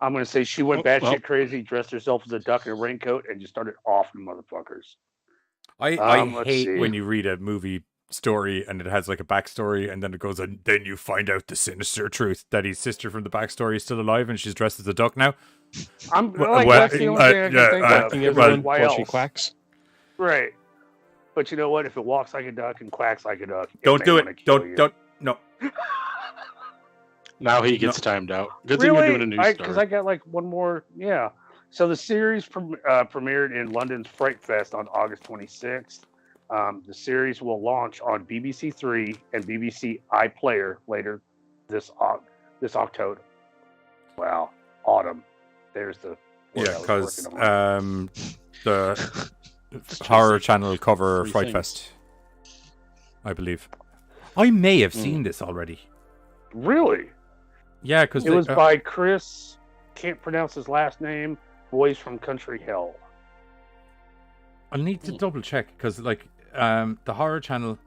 I'm going to say she went batshit well. crazy, dressed herself as a duck in a raincoat, and just started offing motherfuckers. I let's hate see. when you read a movie story and it has like a backstory and then it goes and then you find out the sinister truth that his sister from the backstory is still alive and she's dressed as a duck now. That's the only thing I can think of. Attacking because everyone why while else? she quacks. Right. But you know what? If it walks like a duck and quacks like a duck, Don't do it. Don't. No. Now he gets timed out. Good thing Really? we're doing a news Because story. I got like one more. Yeah. So the series premiered in London's Fright Fest on August 26th. The series will launch on BBC Three and BBC iPlayer later this October. Wow, autumn. There's the word Yeah, I was because working on. the horror channel cover Three Fright things. Fest, I believe. I may have seen this already. Really, Yeah, because it was by Chris. Can't pronounce his last name. Boys from Country Hell. I'll need to double check because like the horror channel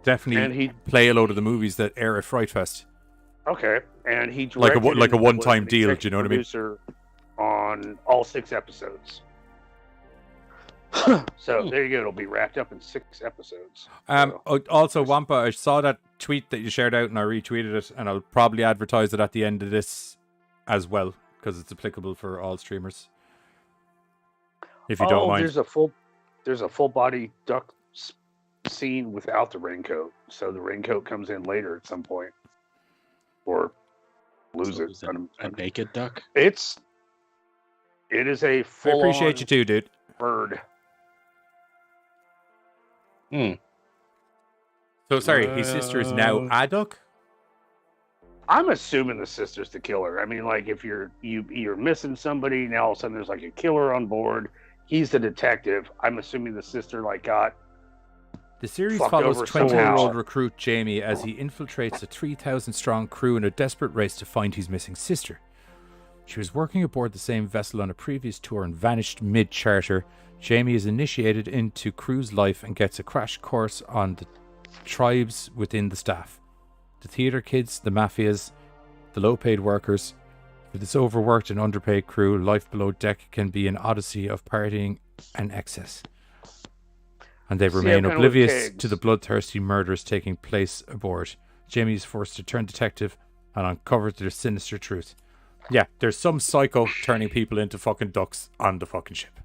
definitely And he play a load of the movies that air at Fright Fest. Okay, and he Like a directed like a and one-time was an deal. Do executive you know what I mean? producer on all 6 episodes. So there you go. It'll be wrapped up in 6 episodes. So, Also, Wampa, I saw that tweet that you shared out and I retweeted it, and I'll probably advertise it at the end of this as well because it's applicable for all streamers. If you don't mind. there's a full body duck scene without the raincoat, so the raincoat comes in later at some point, or lose it. A naked duck. It is a I full appreciate you too, dude. bird. So sorry, his sister is now a duck? I'm assuming the sister's the killer. I mean, like if you're missing somebody, now all of a sudden there's like a killer on board. He's the detective. I'm assuming the sister got. The series fucked follows over 20-year-old somehow. recruit Jamie as he infiltrates a 3,000-strong crew in a desperate race to find his missing sister. She was working aboard the same vessel on a previous tour and vanished mid-charter. Jamie is initiated into crew's life and gets a crash course on the tribes within the staff. The theatre kids, the mafias, the low-paid workers. For this overworked and underpaid crew, life below deck can be an odyssey of partying and excess. And they remain oblivious to the bloodthirsty murders taking place aboard. Jamie is forced to turn detective and uncover their sinister truth. Yeah, there's some psycho turning people into fucking ducks on the fucking ship.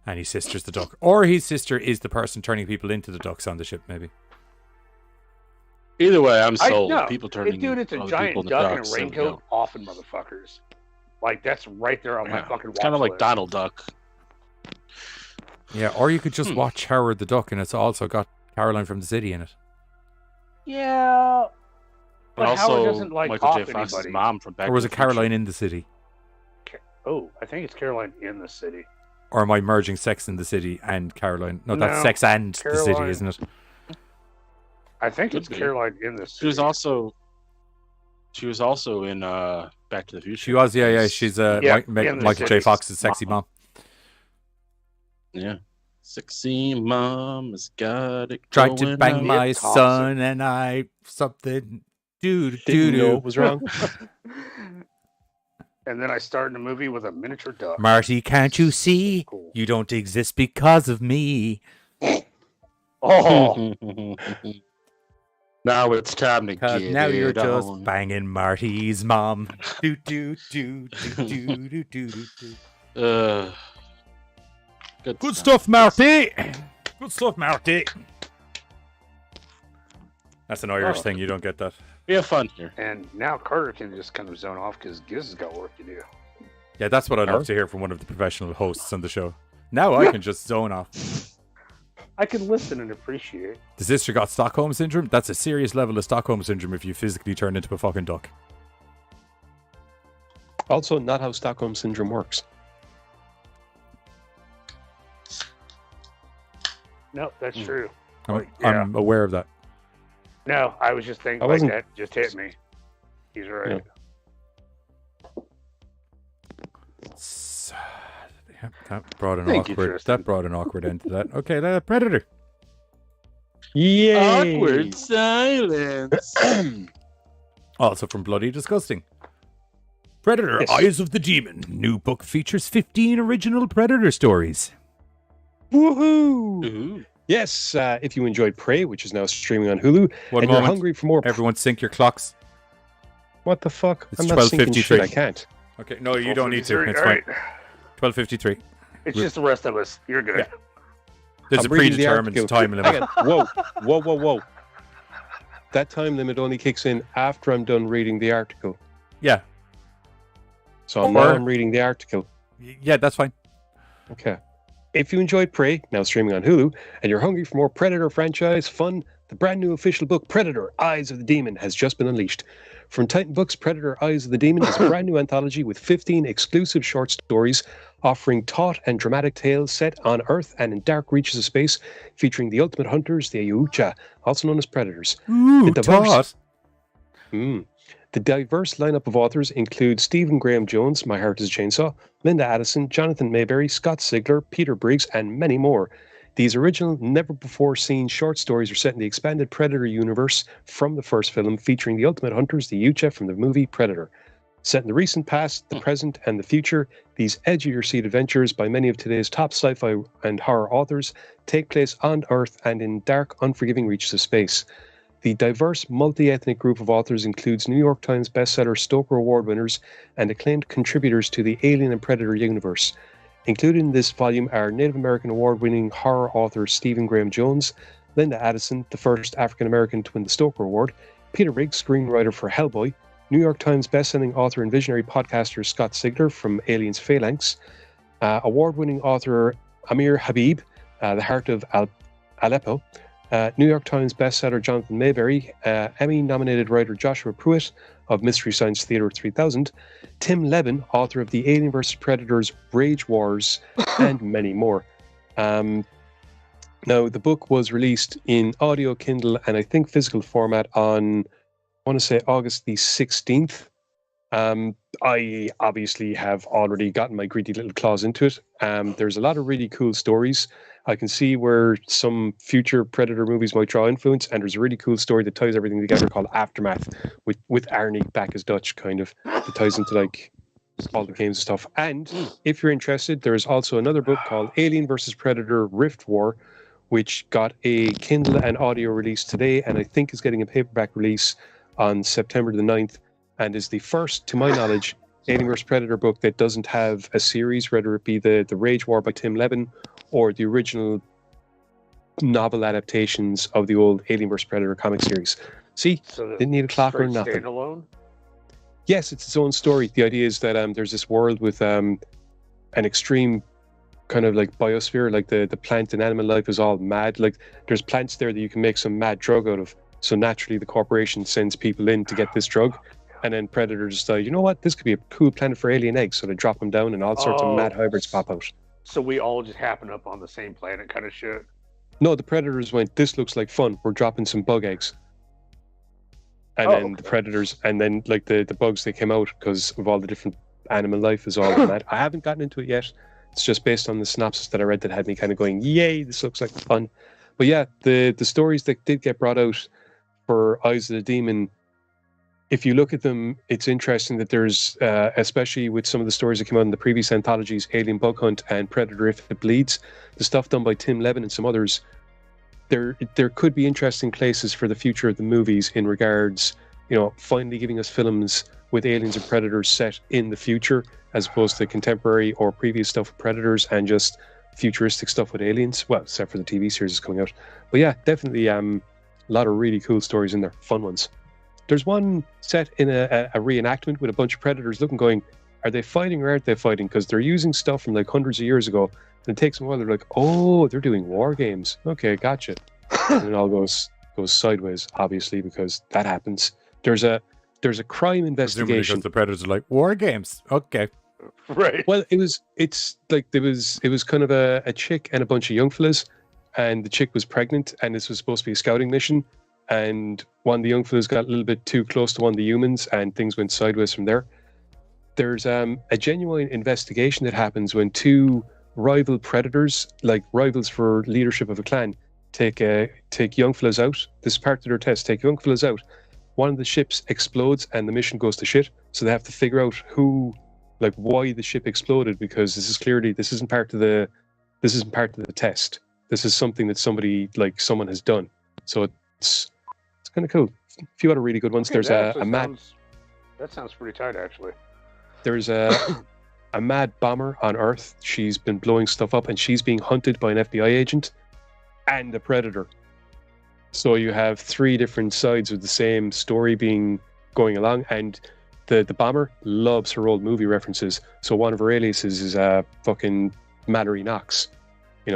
And his sister's the duck. Or his sister is the person turning people into the ducks on the ship, maybe. Either way, I'm sold. No, People turning dude, it's a other giant people into duck ducks, and a raincoat, often motherfuckers. Like that's right there on my fucking. It's kind of watch like list. Donald Duck. Yeah, or you could just watch Howard the Duck and it's also got Caroline from the City in it. Yeah, but also Howard doesn't like Michael off J. Fox's anybody. mom from Back Or was to it the Future. Caroline in the City? Oh, I think it's Caroline in the City. Or am I merging Sex in the City and Caroline? No, that's No, Sex and the City, Caroline. isn't it? I think Could it's be. Caroline in the City. She was also in Back to the Future. She was, yeah. She's in the Michael J. City. Fox's sexy mom. Yeah. Sexy mom has got it. Tried to going bang on. my Thompson. son and I something. Didn't know Doo it was wrong. And then I started the movie with a miniature duck. Marty, can't you see? Cool. You don't exist because of me. Oh, Now it's time to Cause get now you're it just on. banging Marty's mom. Do do do do do do do do. Good stuff, Marty. Good stuff, Marty. That's an Irish thing. You don't get that. We have fun here. and now Carter can just kind of zone off because Giz has got work to do. Yeah, that's what I'd love to hear from one of the professional hosts on the show. Now I can just zone off. I can listen and appreciate. The sister got Stockholm Syndrome? That's a serious level of Stockholm Syndrome if you physically turn into a fucking duck. Also, not how Stockholm Syndrome works. No, that's true. I'm, Yeah. I'm aware of that. No, I was just thinking I like wasn't- that just hit me. He's right. Yeah, that brought an Thank you, awkward. Tristan. That brought an awkward end to that. Okay, that Predator. Yay! Awkward silence. Also from Bloody Disgusting. Predator: Yes. Eyes of the Demon. New book features 15 original Predator stories. Woohoo! Ooh. Yes, if you enjoyed Prey, which is now streaming on Hulu, One and moment. you're hungry for more... Everyone, sync your clocks. What the fuck? It's I'm not syncing 12:53. shit, I can't. Okay, no, you don't need to. 12:53. It's All fine. right. 12:53. It's just the rest of us. You're good. Yeah. There's I'm a reading the predetermined article. time limit. Hang on. Whoa. That time limit only kicks in after I'm done reading the article. Yeah, So Or- I'm reading the article. yeah, that's fine. Okay. If you enjoyed Prey, now streaming on Hulu, and you're hungry for more Predator franchise fun, the brand new official book Predator: Eyes of the Demon has just been unleashed. From Titan Books, Predator: Eyes of the Demon is a brand new anthology with 15 exclusive short stories offering taut and dramatic tales set on Earth and in dark reaches of space, featuring the ultimate hunters, the Ayucha, also known as Predators. Ooh, The diverse- Todd. The diverse lineup of authors includes Stephen Graham Jones, My Heart is a Chainsaw, Linda Addison, Jonathan Mayberry, Scott Sigler, Peter Briggs, and many more. These original, never-before-seen short stories are set in the expanded Predator universe from the first film, featuring the ultimate hunters, the Ayucha, from the movie Predator. Set in the recent past, the present, and the future, these edge-of-your-seat adventures by many of today's top sci-fi and horror authors take place on Earth and in dark, unforgiving reaches of space. The diverse, multi-ethnic group of authors includes New York Times bestseller Stoker Award winners and acclaimed contributors to the Alien and Predator universe. Included in this volume are Native American award-winning horror author Stephen Graham Jones, Linda Addison, the first African-American to win the Stoker Award. Peter Riggs, screenwriter for Hellboy. New York Times bestselling author and visionary podcaster Scott Sigler from Aliens Phalanx. Award-winning author Amir Habib, The Heart of Aleppo. New York Times bestseller Jonathan Mayberry. Emmy-nominated writer Joshua Pruitt of Mystery Science Theater 3000. Tim Levin, author of the Alien vs. Predators Rage Wars, and many more. Now, the book was released in audio, Kindle, and I think physical format on, I want to say, August the 16th. I obviously have already gotten my greedy little claws into it. There's a lot of really cool stories. I can see where some future Predator movies might draw influence, and there's a really cool story that ties everything together called Aftermath, with Arnie back as Dutch, kind of, that ties into like all the games and stuff. And if you're interested, there's also another book called Alien vs. Predator Rift War, which got a Kindle and audio release today, and I think is getting a paperback release on September the 9th, and is the first, to my knowledge, Alien vs. Predator book that doesn't have a series, whether it be the Rage War by Tim Levin or the original novel adaptations of the old Alien vs. Predator comic series. See, didn't need a clock or nothing. Standalone? Yes, it's its own story. The idea is that there's this world with an extreme kind of like biosphere, like the plant and animal life is all mad. Like there's plants there that you can make some mad drug out of. So naturally the corporation sends people in to get this drug. And then Predators decide, you know what, this could be a cool planet for alien eggs. So they drop them down and all sorts of mad hybrids pop out. So we all just happen up on the same planet kind of shit? No, the Predators went, this looks like fun. We're dropping some bug eggs. And then the Predators, and then like the bugs, they came out because of all the different animal life is all mad. I haven't gotten into it yet. It's just based on the synopsis that I read that had me kind of going, yay, this looks like fun. But yeah, the stories that did get brought out for Eyes of the Demon, if you look at them, it's interesting that there's, especially with some of the stories that came out in the previous anthologies, Alien Bug Hunt and Predator If It Bleeds, the stuff done by Tim Levin and some others, there could be interesting places for the future of the movies in regards, finally giving us films with aliens and predators set in the future, as opposed to contemporary or previous stuff with predators and just futuristic stuff with aliens. Well, except for the TV series is coming out. But yeah, definitely a lot of really cool stories in there, fun ones. There's one set in a reenactment with a bunch of predators looking, going, are they fighting or aren't they fighting? Because they're using stuff from like hundreds of years ago. And it takes them a while. They're like, oh, they're doing war games. Okay, gotcha. And it all goes sideways, obviously, because that happens. There's a crime investigation. Because the predators are like, war games. Okay. Right. Well, it was kind of a chick and a bunch of young fellas, and the chick was pregnant, and this was supposed to be a scouting mission, and one of the young fellas got a little bit too close to one of the humans, and things went sideways from there. There's a genuine investigation that happens when two rival predators, like rivals for leadership of a clan, take young fellas out. This is part of their test. Take young fellas out. One of the ships explodes, and the mission goes to shit. So they have to figure out why the ship exploded, because this isn't part of the test. This is something that someone has done. So it's kind of cool. A few other really good ones. Okay, There's that sounds pretty tight, actually. There's a mad bomber on Earth. She's been blowing stuff up, and she's being hunted by an FBI agent and a predator. So you have three different sides of the same story going along, and the bomber loves her old movie references. So one of her aliases is fucking Mallory Knox.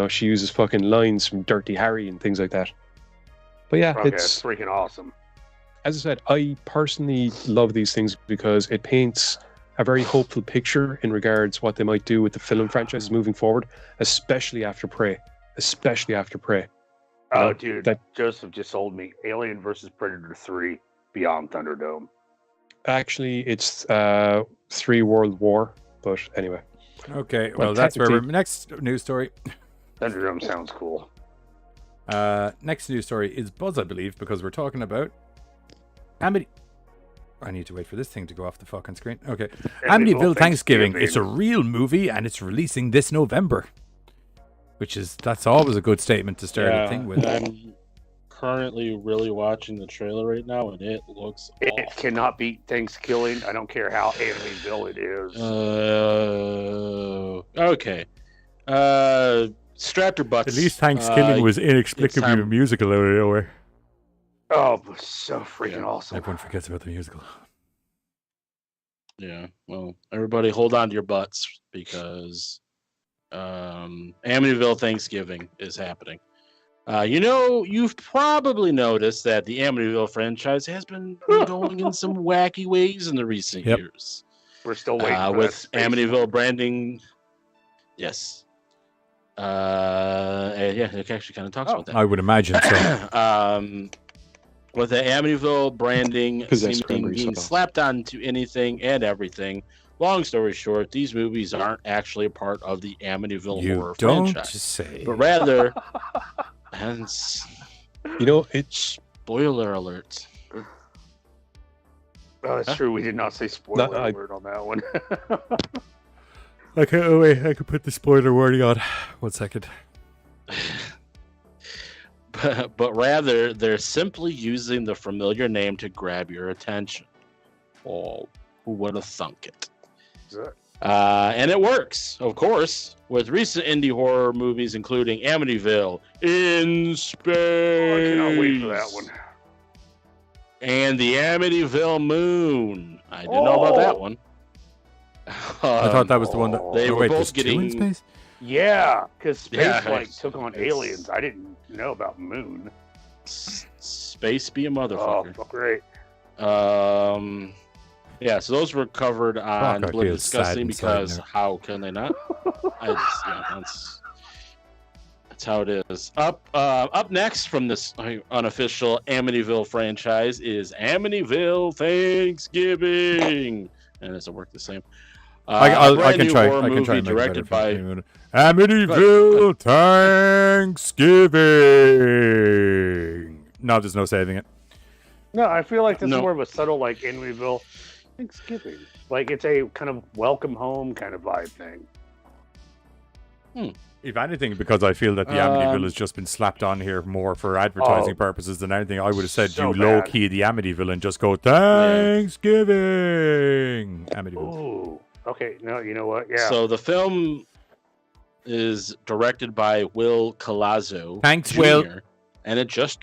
She uses fucking lines from Dirty Harry and things like that. But yeah, it's freaking awesome. As I said, I personally love these things because it paints a very hopeful picture in regards what they might do with the film franchises moving forward, especially after Prey. Oh, dude, Joseph just sold me Alien vs. Predator 3 Beyond Thunderdome. Actually, it's 3 World War, but anyway. Okay, well, that's where we're... Next news story. Thunderdome sounds cool. Next news story is Buzz, I believe, because we're talking about Amityville. I need to wait for this thing to go off the fucking screen. Okay. Amityville Thanksgiving. It's a real movie, and it's releasing this November. That's always a good statement to start a thing with. I'm currently really watching the trailer right now, and it looks awful. It cannot beat Thanksgiving. I don't care how Amityville it is. Okay. strapped your butts. At least Thanksgiving was inexplicably time- a musical out of nowhere. Oh, it was so freaking awesome. Everyone forgets about the musical. Yeah, well, everybody hold on to your butts because Amityville Thanksgiving is happening. You've probably noticed that the Amityville franchise has been going in some wacky ways in the recent years. We're still waiting for with that space Amityville one. branding. Yes. It actually kind of talks about that. I would imagine so. With the Amityville branding Possessed seeming memories being of- slapped onto anything and everything. Long story short, these movies aren't actually a part of the Amityville You horror don't franchise, say. but rather, and You know, it's spoiler alert. Oh, that's true. We did not say spoiler No, I- alert on that one. Okay, oh wait, I could put the spoiler wording on. 1 second. But rather, they're simply using the familiar name to grab your attention. Oh, who would have thunk it? And it works, of course, with recent indie horror movies including Amityville in Space. Oh, I cannot wait for that one. And the Amityville Moon. I didn't know about that one. I thought that was the one that They oh, were wait, both there's two in getting- space. Yeah, because space Yeah, took on it's- aliens. I didn't know about Moon. Space be a Oh, motherfucker. fuck right. Yeah, so those were covered on Fuck, I Blood feel sad Disgusting inside because now. how can they not? That's how it is. Up next from this unofficial Amityville franchise is Amityville Thanksgiving, and does it work the same? I brand can new try. horror I can try movie and make it directed better for by. you. Amityville Thanksgiving. No, there's no saving it. No, I feel like this No. is more of a subtle, like Amityville Thanksgiving. Like it's a kind of welcome home kind of vibe thing. If anything, because I feel that the Amityville has just been slapped on here more for advertising purposes than anything, I would have said so you low bad. key the Amityville and just go Thanksgiving. Amityville. Ooh. Okay. No, you know what? Yeah. So the film is directed by Will Colazzo. Thanks, Jr., Will. And it just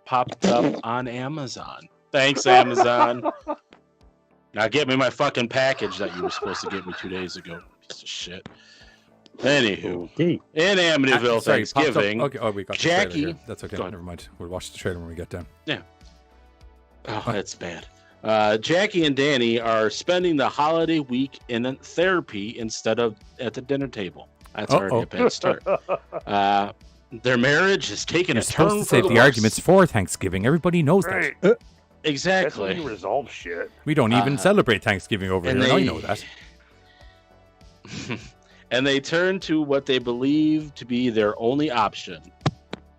popped up on Amazon. Thanks, Amazon. Now get me my fucking package that you were supposed to get me 2 days ago. Piece of shit. Anywho, okay. in Amityville Sorry, popped up- Thanksgiving. Okay, oh, we got the trailer Jackie- here. That's okay. Go ahead. Never mind. We'll watch the trailer when we get down. Oh, that's bad. Jackie and Danny are spending the holiday week in therapy instead of at the dinner table. That's already a bad start. Their marriage has taken You're a supposed turn to for save the the worse. arguments for Thanksgiving. Everybody knows right. that. That's Exactly. when you resolve shit. We don't even celebrate Thanksgiving over here, and and I they- know that. And they turn to what they believe to be their only option.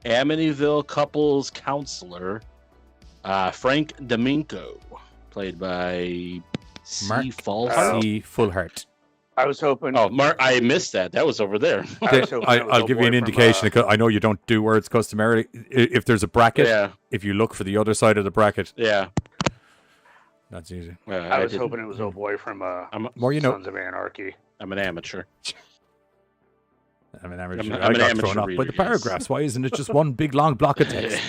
Amityville couples counselor Frank Domingo, played by Mark C. Falls. C. Fullheart. I was hoping. Oh, Mark, I missed that. That was over there. I was hoping it was I'll old give you an boy from, indication. Because I know you don't do words customarily. If there's a bracket, Yeah, if you look for the other side of the bracket, yeah. that's easy. I was didn't- hoping it was old boy from More you know. Sons of Anarchy. I'm an amateur. I'm an amateur. I'm I an got amateur thrown off by reader, the yes. paragraphs. Why isn't it just one big long block of text?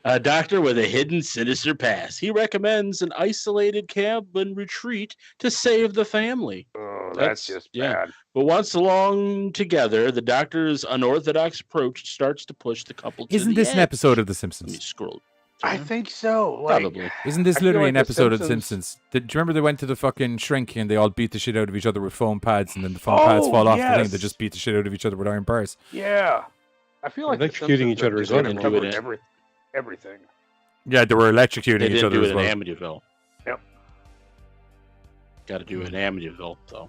A doctor with a hidden sinister past. He recommends an isolated cabin retreat to save the family. Oh, That's- that's just yeah. bad. But once along together, the doctor's unorthodox approach starts to push the couple to Isn't the this an edge. episode of The Let me Simpsons? scroll. I think so. Like, Probably. Isn't this I feel literally like an The episode of The Simpsons- Simpsons? Do you remember they went to the fucking shrink and they all beat the shit out of each other with foam pads, and then the foam pads fall off the thing? They yes. just beat the shit out of each other with iron bars. Yeah. I feel like The Electrocuting Simpsons each other have is on kind it. of covered Do it. everything. Yeah, they were electrocuting They each didn't other do as it well. in Amityville. Yep. Got to do it in Amityville, though.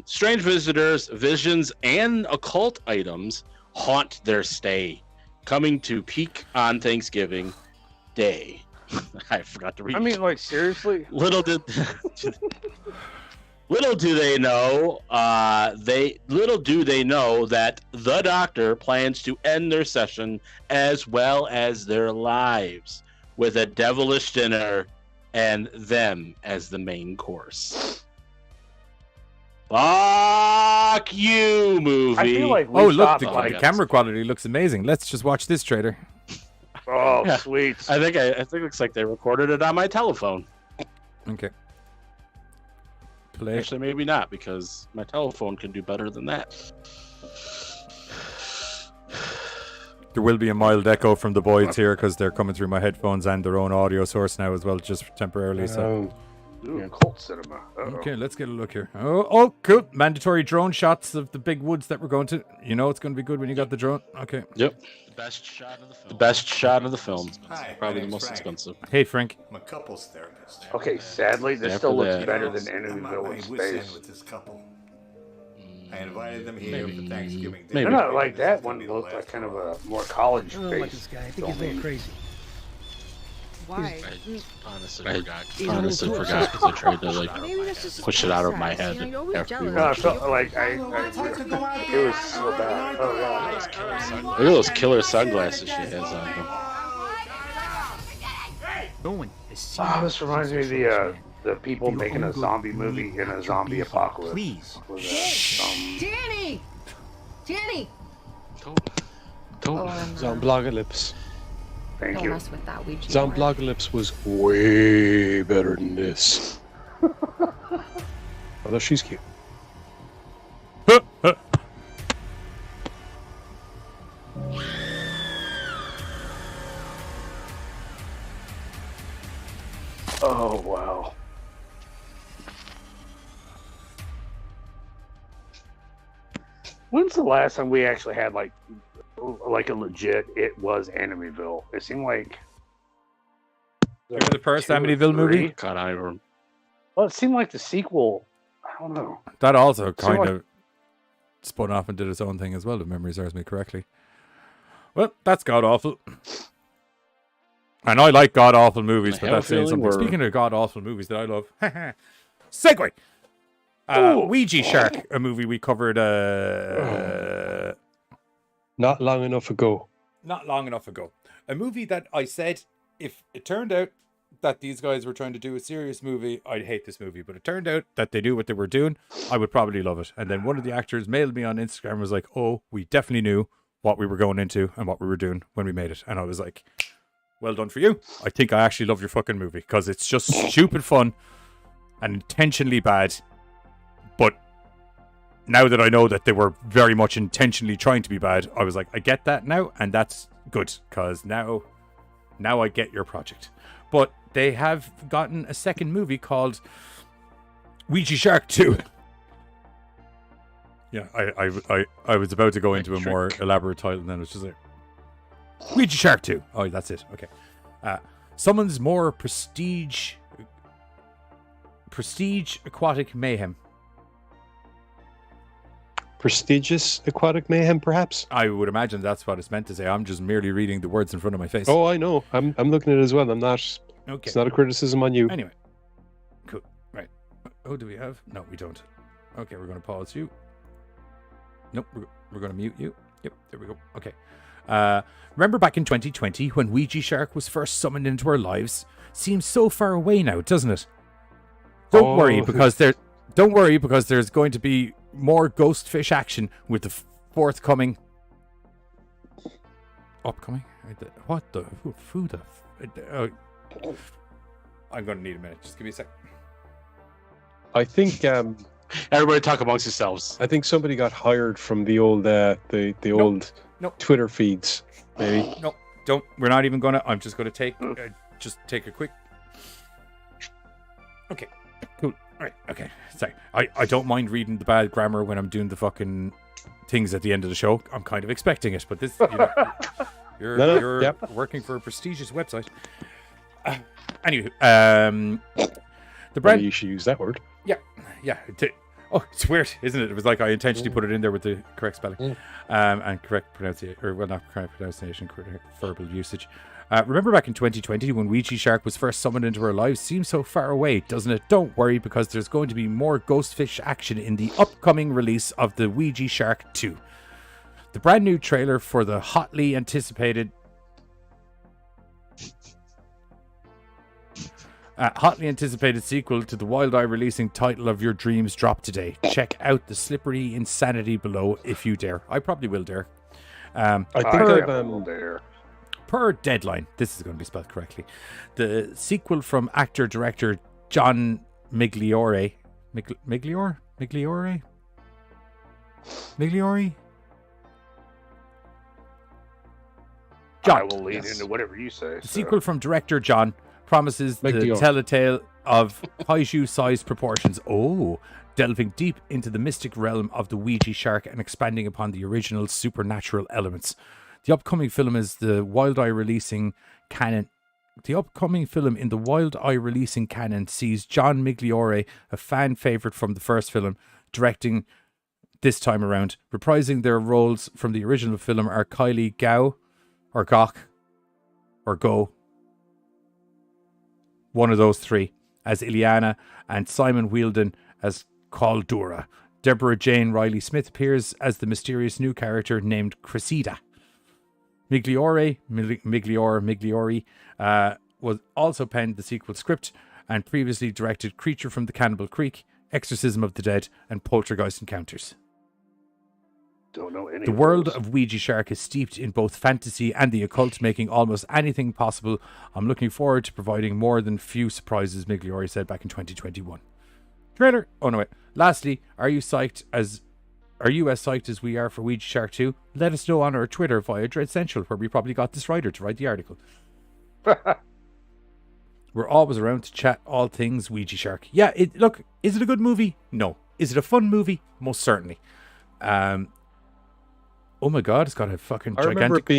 Strange visitors, visions, and occult items haunt their stay, coming to peak on Thanksgiving Day. I forgot to read. I mean, like, seriously? little do they know, little do they know that the doctor plans to end their session as well as their lives with a devilish dinner and them as the main course. Fuck you, movie. I feel like we Oh, look, stopped, the like, camera quality looks amazing. Let's just watch this trailer. oh, Yeah. sweet. I think it looks like they recorded it on my telephone. Okay. Play. Actually, maybe not, because my telephone can do better than that. There will be a mild echo from the boys here because they're coming through my headphones and their own audio source now as well, just temporarily. So. Ooh, cult cinema. Uh-oh. Okay, let's get a look here. Oh, cool. Mandatory drone shots of the big woods that we're going to. You know it's going to be good when you got the drone. Okay. Yep. The best shot of the film. The best shot of the film. Hi, Probably my the name's most Frank. expensive. Hey, Frank. I'm a couples therapist. Okay, sadly, this After still looks that- better than I'm Enemyville in at my wit's end space. with this couple. I invited them here for Thanksgiving Maybe. They're dinner. not like This that is gonna one be the looked like last kind of hurrah. a more college I don't like this based. guy. I think he's a little crazy. Why? I honestly forgot because I tried to like Maybe that's just push it out of my head. You know, you're always after we jealous. No, I watched felt it. like it was so bad. Oh god. Look at those killer sunglasses she has on. No one has seen Oh, you this reminds me of since the people If you're making a all good, zombie you movie need in a to zombie be apocalypse. Please. Was, Danny! Danny! Don't. Zomblogalypse. thank Don't you. mess with that Ouija board. Zomblogalypse was way better than this. Although she's cute. Oh wow. When's the last time we actually had like a legit it was Enemyville? It seemed like Remember the first 2 or Amityville movie? 3. God, I remember. Well, it seemed like the sequel. I don't know. That also kind like- of spun off and did its own thing as well, if memory serves me correctly. Well, that's god awful. And I like god awful movies, I but have a that's saying feeling something. we're- Speaking of god awful movies that I love, segue. Ooh. Ouija Shark, a movie we covered Not long enough ago. not long enough ago. A movie that I said, if it turned out that these guys were trying to do a serious movie, I'd hate this movie. But it turned out that they knew what they were doing. I would probably love it. And then one of the actors mailed me on Instagram and was like, oh, we definitely knew what we were going into and what we were doing when we made it. And I was like, well done for you. I think I actually love your fucking movie because it's just stupid fun and intentionally bad. But now that I know that they were very much intentionally trying to be bad, I was like, I get that now, and that's good because now I get your project. But they have gotten a second movie called Ouija Shark 2. Yeah, I was about to go into a more elaborate title, and then it was just like Ouija Shark 2. Oh, that's it. Okay. Summons more prestige aquatic mayhem. Prestigious aquatic mayhem, perhaps? I would imagine that's what it's meant to say. I'm just merely reading the words in front of my face. Oh, I know. I'm looking at it as well. I'm not. Okay. It's not a criticism on you. Anyway. Cool. Right. Oh, do we have? No, we don't. Okay, we're going to pause you. Nope, we're going to mute you. Yep, there we go. Okay. Remember back in 2020 when Ouija Shark was first summoned into our lives? Seems so far away now, doesn't it? Don't worry because there's going to be more ghost fish action with the forthcoming upcoming. What the who the I'm going to need a minute. Just give me a sec. I think Everybody talk amongst yourselves. I think somebody got hired from the old old Nope. Twitter feeds. Maybe. No, don't. We're not even going to. I'm just going to take a quick. Okay. Cool. All right. Okay. Sorry. I don't mind reading the bad grammar when I'm doing the fucking things at the end of the show. I'm kind of expecting it, but this, you're Yep. working for a prestigious website. Anyway, the Maybe brand. you should use that word. Yeah. Oh, it's weird, isn't it? It was like I intentionally put it in there with the correct spelling, and correct pronunciation, or well, not correct pronunciation, correct verbal usage. Remember back in 2020 when Ouija Shark was first summoned into our lives? Seems so far away, doesn't it? Don't worry, because there's going to be more ghostfish action in the upcoming release of the Ouija Shark 2. The brand new trailer for the hotly anticipated Hotly anticipated sequel to the Wild Eye releasing title of your dreams dropped today. Check out the slippery insanity below if you dare. I probably will dare. I think I've there. Per Deadline, this is going to be spelled correctly, the sequel from actor-director John Migliore. Migliore? John. I will lead into whatever you say. The sequel from director John promises to tell a tale of kaiju-sized proportions. Oh, delving deep into the mystic realm of the Ouija shark and expanding upon the original supernatural elements. The upcoming film is the Wild Eye releasing canon. The upcoming film in the Wild Eye releasing canon sees John Migliore, a fan favorite from the first film, directing this time around. Reprising their roles from the original film are Kylie Gao, or Gok, or Go. One of those three as Ileana, and Simon Wheeldon as Caldura. Deborah Jane Riley Smith appears as the mysterious new character named Cressida. Migliore was also penned the sequel script and previously directed Creature from the Cannibal Creek, Exorcism of the Dead, and Poltergeist Encounters. Don't know any. The world of Ouija Shark is steeped in both fantasy and the occult, making almost anything possible. I'm looking forward to providing more than few surprises, Migliore said back in 2021. Trailer. Oh no, wait. Lastly, are you as psyched as we are for Ouija Shark 2? Let us know on our Twitter via Dread Central, where we probably got this writer to write the article. We're always around to chat all things Ouija Shark. Yeah, look, is it a good movie? No. Is it a fun movie? Most certainly. Oh my god, it's got a fucking gigantic...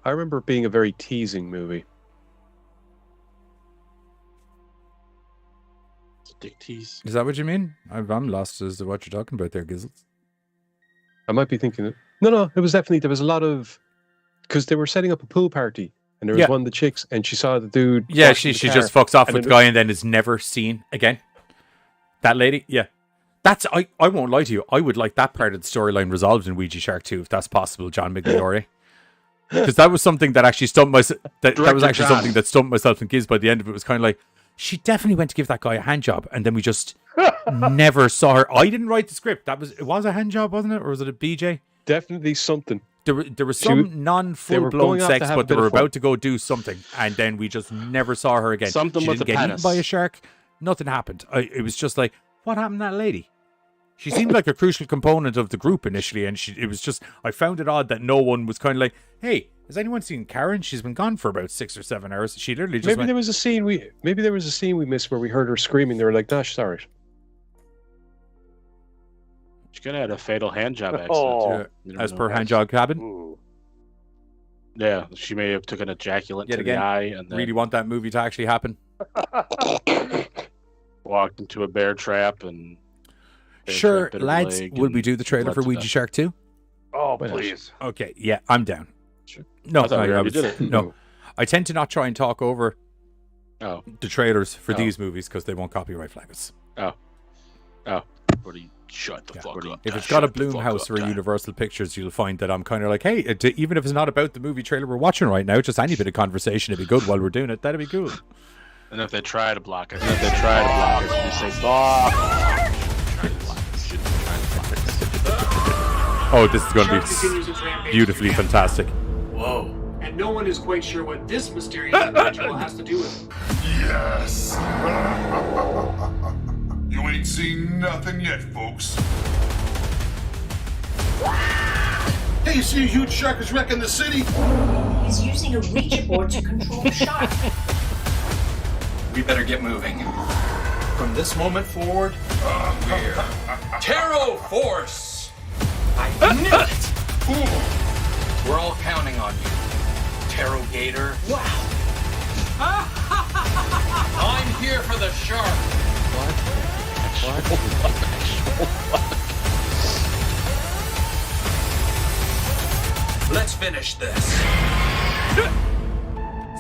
I remember it being a very teasing movie. It's a dick tease. Is that what you mean? I'm lost as to what you're talking about there, Gizzles. I might be thinking... No, it was definitely... There was a lot of... Because they were setting up a pool party, and there was one of the chicks, and she saw the dude... Yeah, she just fucks off with the guy and then is never seen again. That lady? Yeah. I won't lie to you. I would like that part of the storyline resolved in Ouija Shark 2, if that's possible, John Migliore. Because that was something that actually stumped myself. That was actually something that stumped myself and Giz by the end of it. Was kind of like, she definitely went to give that guy a hand job, and then we just never saw her. I didn't write the script. It was a hand job, wasn't it? Or was it a BJ? Definitely something. There was some non-full-blown sex, but they were about to go do something, and then we just never saw her again. Something she with didn't the get penis. eaten by a shark. Nothing happened. It was just like, what happened to that lady? She seemed like a crucial component of the group initially, and it was just, I found it odd that no one was kind of like, hey, has anyone seen Karen? She's been gone for about 6 or 7 hours. She literally just Maybe there was a scene we missed where we heard her screaming. They were like, "Dash, sorry." She could have had a fatal hand job accident. As per hand job cabin. Ooh. Yeah, she may have took an ejaculate Yet to again, the eye and then really want that movie to actually happen. walked into a bear trap and... Sure, lads, will we do the trailer for Ouija Shark 2? Oh, please. Okay, yeah, I'm down. Sure. No, I thought we already did it. No, I tend to not try and talk over the trailers for these movies because they won't copyright flag us. Brody, shut the fuck up. If it's got a Blumhouse or a Universal Pictures, you'll find that I'm kind of like, hey, even if it's not about the movie trailer we're watching right now, just any bit of conversation would be good while we're doing it. That'd be cool. And if they try to block us, you say, fuck. Oh, this is going to be beautifully fantastic. Whoa. And no one is quite sure what this mysterious individual has to do with it. Yes. You ain't seen nothing yet, folks. Hey, you see a huge shark is wrecking the city? He's using a Ouija board to control the shark. We better get moving. From this moment forward, we're Taro Force. I knew it! We're all counting on you, Taro Gator. Wow! I'm here for the shark. Let's finish this.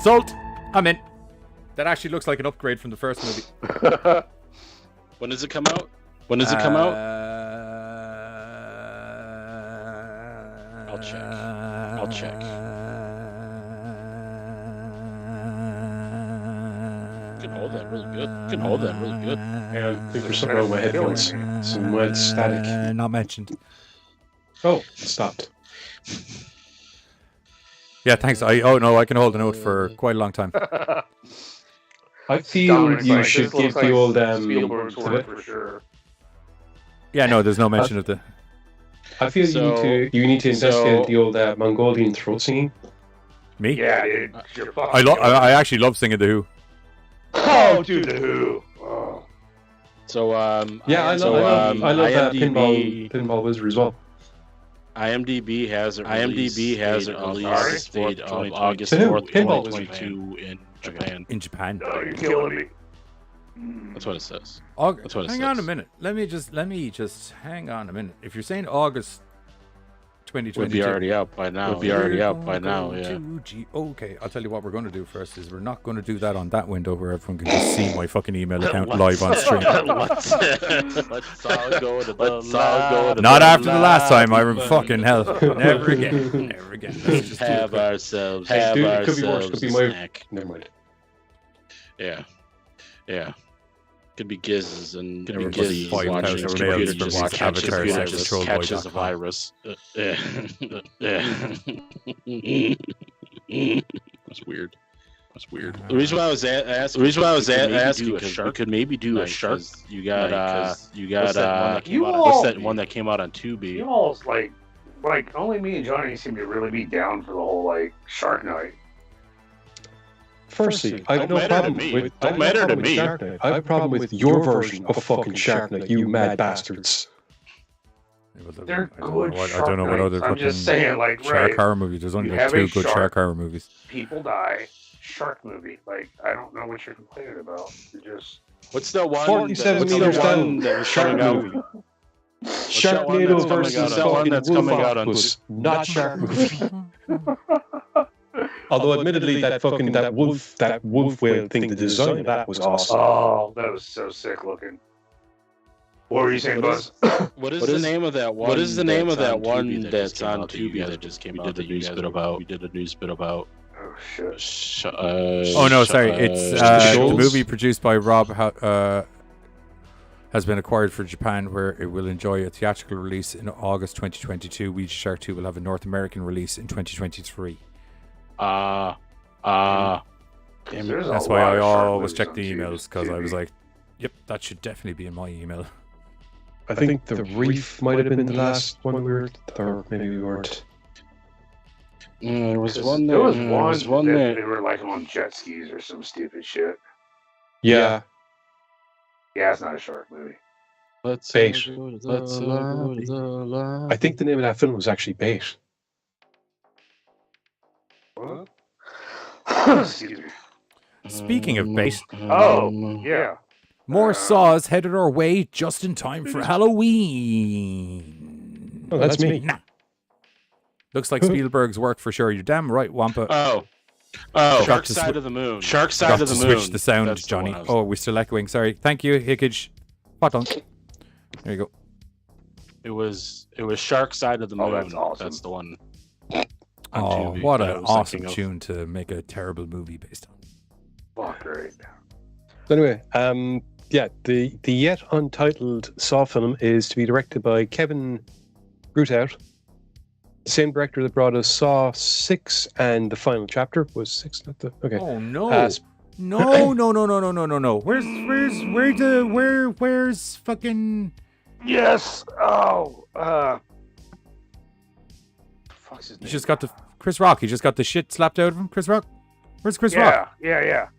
Sold. I'm in. That actually looks like an upgrade from the first movie. When does it come out? I'll check. Good hold that really good. You can hold that really good. Yeah, I think there's something wrong with my headphones. Some mild static. Not mentioned. Oh, it stopped. Yeah, thanks. I can hold a note for quite a long time. I feel Dominic's you like, should this looks give like the old Spielberg's work for sure. Yeah, no, there's no mention of the. I feel you need to investigate the old Mongolian throat singing. Me? Yeah, dude. You're fucking I actually love singing the Who. Oh, dude, the Who. Oh. So yeah, I love that pinball wizard as well. IMDb has it released date of August 4th, 2022 in Japan. In Japan. Oh, you're killing me. That's what it says. That's what it says. Hang on a minute. Let me just hang on a minute. If you're saying August 2022, would be already out by now. Yeah. Okay, I'll tell you what we're going to do first is we're not going to do that on that window where everyone can just see my fucking email account live on stream. Let's all go to the Not after the last time. I'm fucking hell. Never again. Never again. Let's just have ourselves. It could be worse. Could be my snack. Never mind. Yeah. Could be Gizzes and Gizzes watching his computer just catches the virus. That's weird. The reason why I was asking because we could maybe do a shark. You got what's that one that came out on Tubi? You all like only me and Johnny seem to really be down for the whole like Shark Night. Firstly, I have no problem with Shark Night. I have a problem with your version of fucking Shark Night, you mad bastards. They're good. I don't know what other I'm just saying, like, shark horror movies. There's only like 2 good shark horror movies. People die. Shark movie. Like, I don't know what you're complaining about. You're just. What's the one? 47 meters down. That was coming out? Sharknado versus fucking that's coming out on not Shark movie. Although, admittedly, that wolf whale thing, the design of that was awesome. Oh, that was so sick looking. What were you saying, Buzz? What is the name of that one? What is the name of that one that's on Tubi that just came out? We did a news bit about. Oh shit. Oh no, sorry. It's the movie produced by Rob has been acquired for Japan, where it will enjoy a theatrical release in August 2022. Ouija Shark 2 will have a North American release in 2023. That's why I always check the emails, because I was like, yep, that should definitely be in my email. I think the Reef might have been the last one we were, or maybe we weren't. There was one that they were like on jet skis or some stupid shit. Yeah. Yeah, it's not a shark movie. Bait. I think the name of that film was actually Bait. What? Excuse me. Speaking of bait. Oh, yeah. More Saws headed our way just in time for Halloween. Oh, that's me. Nah. Looks like Spielberg's work for sure. You're damn right, Wampa. Oh. Shark Side of the Moon. Shark Side of the Moon. Switch the sound, that's Johnny. Oh, we're still echoing. Sorry. Thank you, Hickage. Hot on. There you go. It was Shark Side of the Moon. Oh, that's awesome. That's the one. Oh, what an awesome tune to make a terrible movie based on. Fuck, great. Anyway, the yet untitled Saw film is to be directed by Kevin Grootout, the same director that brought us Saw 6 and the final chapter. Was 6 not the okay? Oh no! No! Where's fucking? Yes. Oh. Fuck's his name? He just got the Chris Rock. He just got the shit slapped out of him. Chris Rock. Where's Chris Rock? Yeah.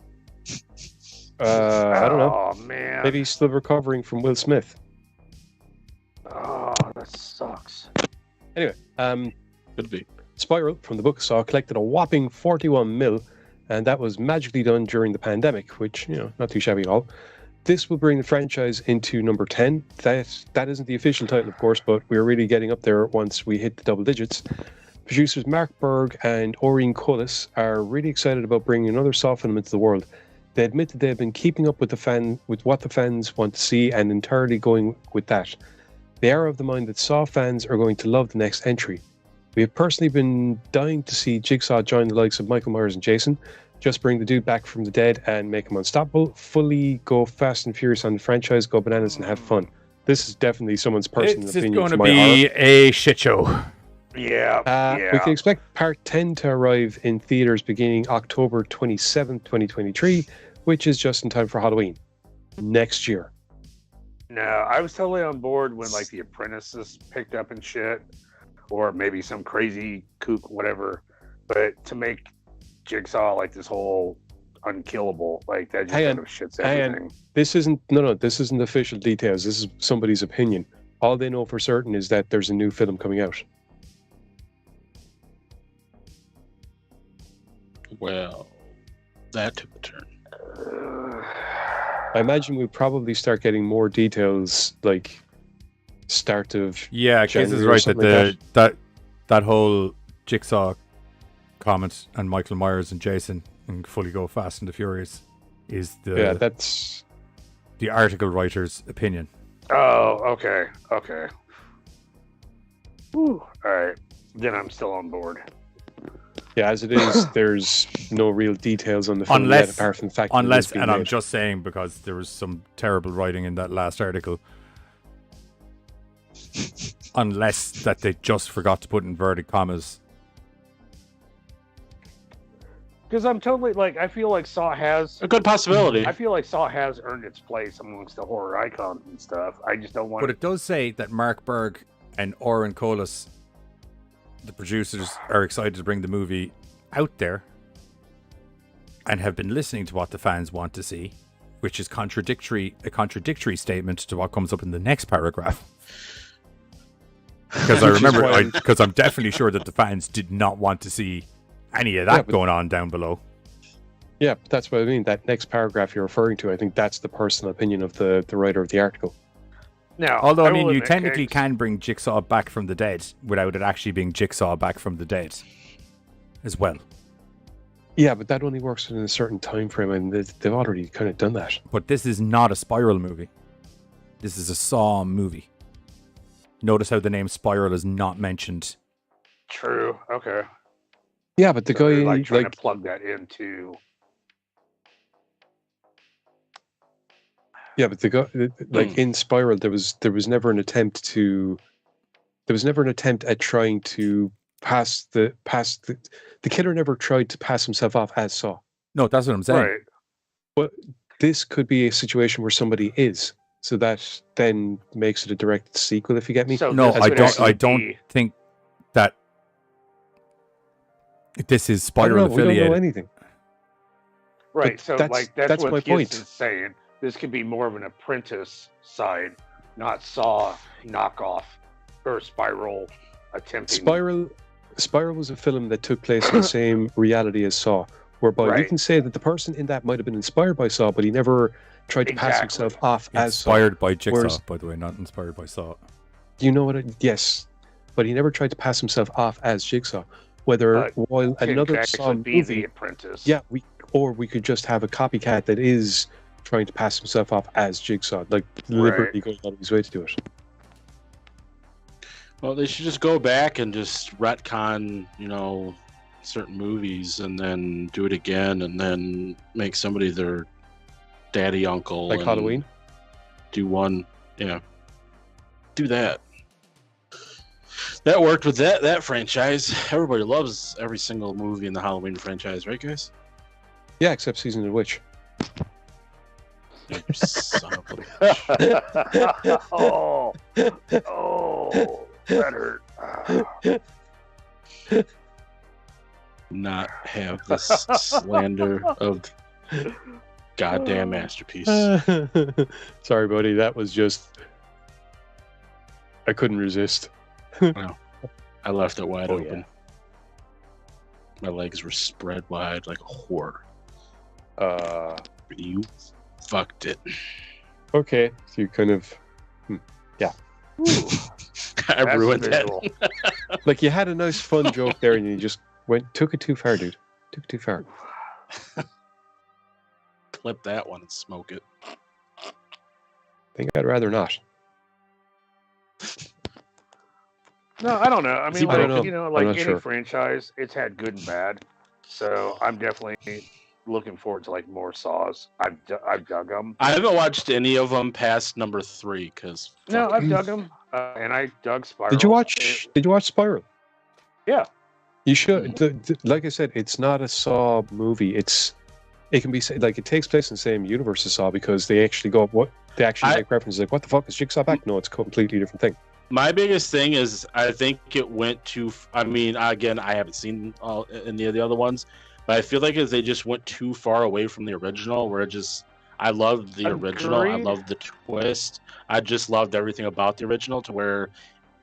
I don't know. Oh man. Maybe he's still recovering from Will Smith. Oh, that sucks. Anyway, could be. Spiral from the book Saw collected a whopping 41 mil, and that was magically done during the pandemic, which, not too shabby at all. This will bring the franchise into number 10. That isn't the official title, of course, but we're really getting up there once we hit the double digits. Producers Mark Berg and Oreen Collis are really excited about bringing another Saw film into the world. They admit that they've been keeping up with what the fans want to see and entirely going with that. They are of the mind that Saw fans are going to love the next entry. We have personally been dying to see Jigsaw join the likes of Michael Myers and Jason, just bring the dude back from the dead and make him unstoppable. Fully go Fast and Furious on the franchise, go bananas and have fun. This is definitely someone's personal It's opinion. going to for my be horror. a shit show. Yeah. We can expect part 10 to arrive in theaters beginning October 27th, 2023, which is just in time for Halloween next year. No, I was totally on board when like The Apprentices picked up and shit, or maybe some crazy kook, whatever. But to make Jigsaw like this whole unkillable, like that just kind of shits everything. This isn't official details. This is somebody's opinion. All they know for certain is that there's a new film coming out. Well, that took a turn. I imagine we'll probably start getting more details, like start of Case is right that whole Jigsaw comment and Michael Myers and Jason and fully go Fast and the Furious is that's the article writer's opinion. Oh, okay. Whew. All right, then I'm still on board. Yeah, as it is, there's no real details on the film yet, apart from the fact that it's being and I'm made. just saying because there was some terrible writing in that last article. Unless that they just forgot to put inverted commas. Because I'm totally like, I feel like Saw has a good possibility. I feel like Saw has earned its place amongst the horror icons and stuff. I just don't want. But it does say that Mark Berg and Oren Colas, the producers, are excited to bring the movie out there and have been listening to what the fans want to see, which is a contradictory statement to what comes up in the next paragraph. Because I remember, because I'm definitely sure that the fans did not want to see any of that going on down below. Yeah, but that's what I mean. That next paragraph you're referring to, I think that's the personal opinion of the writer of the article. Now, although I mean, you technically can bring Jigsaw back from the dead without it actually being Jigsaw back from the dead, as well. Yeah, but that only works within a certain time frame, and they've already kind of done that. But this is not a Spiral movie. This is a Saw movie. Notice how the name Spiral is not mentioned. True. Okay. Yeah, but the guy they're, like trying to plug that into. Yeah, but the guy in Spiral, there was never an attempt at trying to pass the killer never tried to pass himself off as Saw. No, that's what I'm saying. Right. But this could be a situation where somebody is, so that then makes it a direct sequel. If you get me? So no, I don't think that this is Spiral affiliated. We don't know anything. Right. But So that's what my point. Gibbs is saying. This could be more of an Apprentice side, not Saw knockoff or Spiral attempting. Spiral was a film that took place in the same reality as Saw, whereby we can say that the person in that might have been inspired by Saw, but he never tried to pass himself off as Saw. Inspired by Jigsaw, by the way, not inspired by Saw. You know what? Yes, but he never tried to pass himself off as Jigsaw. Whether while another Saw be movie, the Apprentice. yeah, we could just have a copycat that is trying to pass himself off as Jigsaw, like deliberately going out of his way to do it. Well, they should just go back and just retcon, certain movies and then do it again and then make somebody their daddy uncle. Like Halloween? Do one, do that. That worked with that franchise. Everybody loves every single movie in the Halloween franchise, right, guys? Yeah, except Season of the Witch. You son of a bitch. oh, that hurt. Not have this slander of goddamn masterpiece. Sorry, buddy. That was just... I couldn't resist. Well, I left it wide open. My legs were spread wide like a whore. You fucked it. Okay, so you kind of... yeah. I ruined that. Like, you had a nice fun joke there and you just took it too far, dude. Took it too far. Clip that one and smoke it. I think I'd rather not. No, I don't know. I mean, I don't know. like I'm any not sure. franchise, it's had good and bad. So I'm definitely looking forward to like more Saws. I've dug them. I haven't watched any of them past number 3 because No, I've dug them, and I dug Spiral. Did you watch Spiral? Yeah. You should. Like I said, it's not a Saw movie. It can be like it takes place in the same universe as Saw because they actually make references like, what the fuck is Jigsaw back? No, it's a completely different thing. My biggest thing is I think it went too. I mean, again, I haven't seen any of the other ones, but I feel like they just went too far away from the original. Where I loved the original. I loved the twist. I just loved everything about the original. To where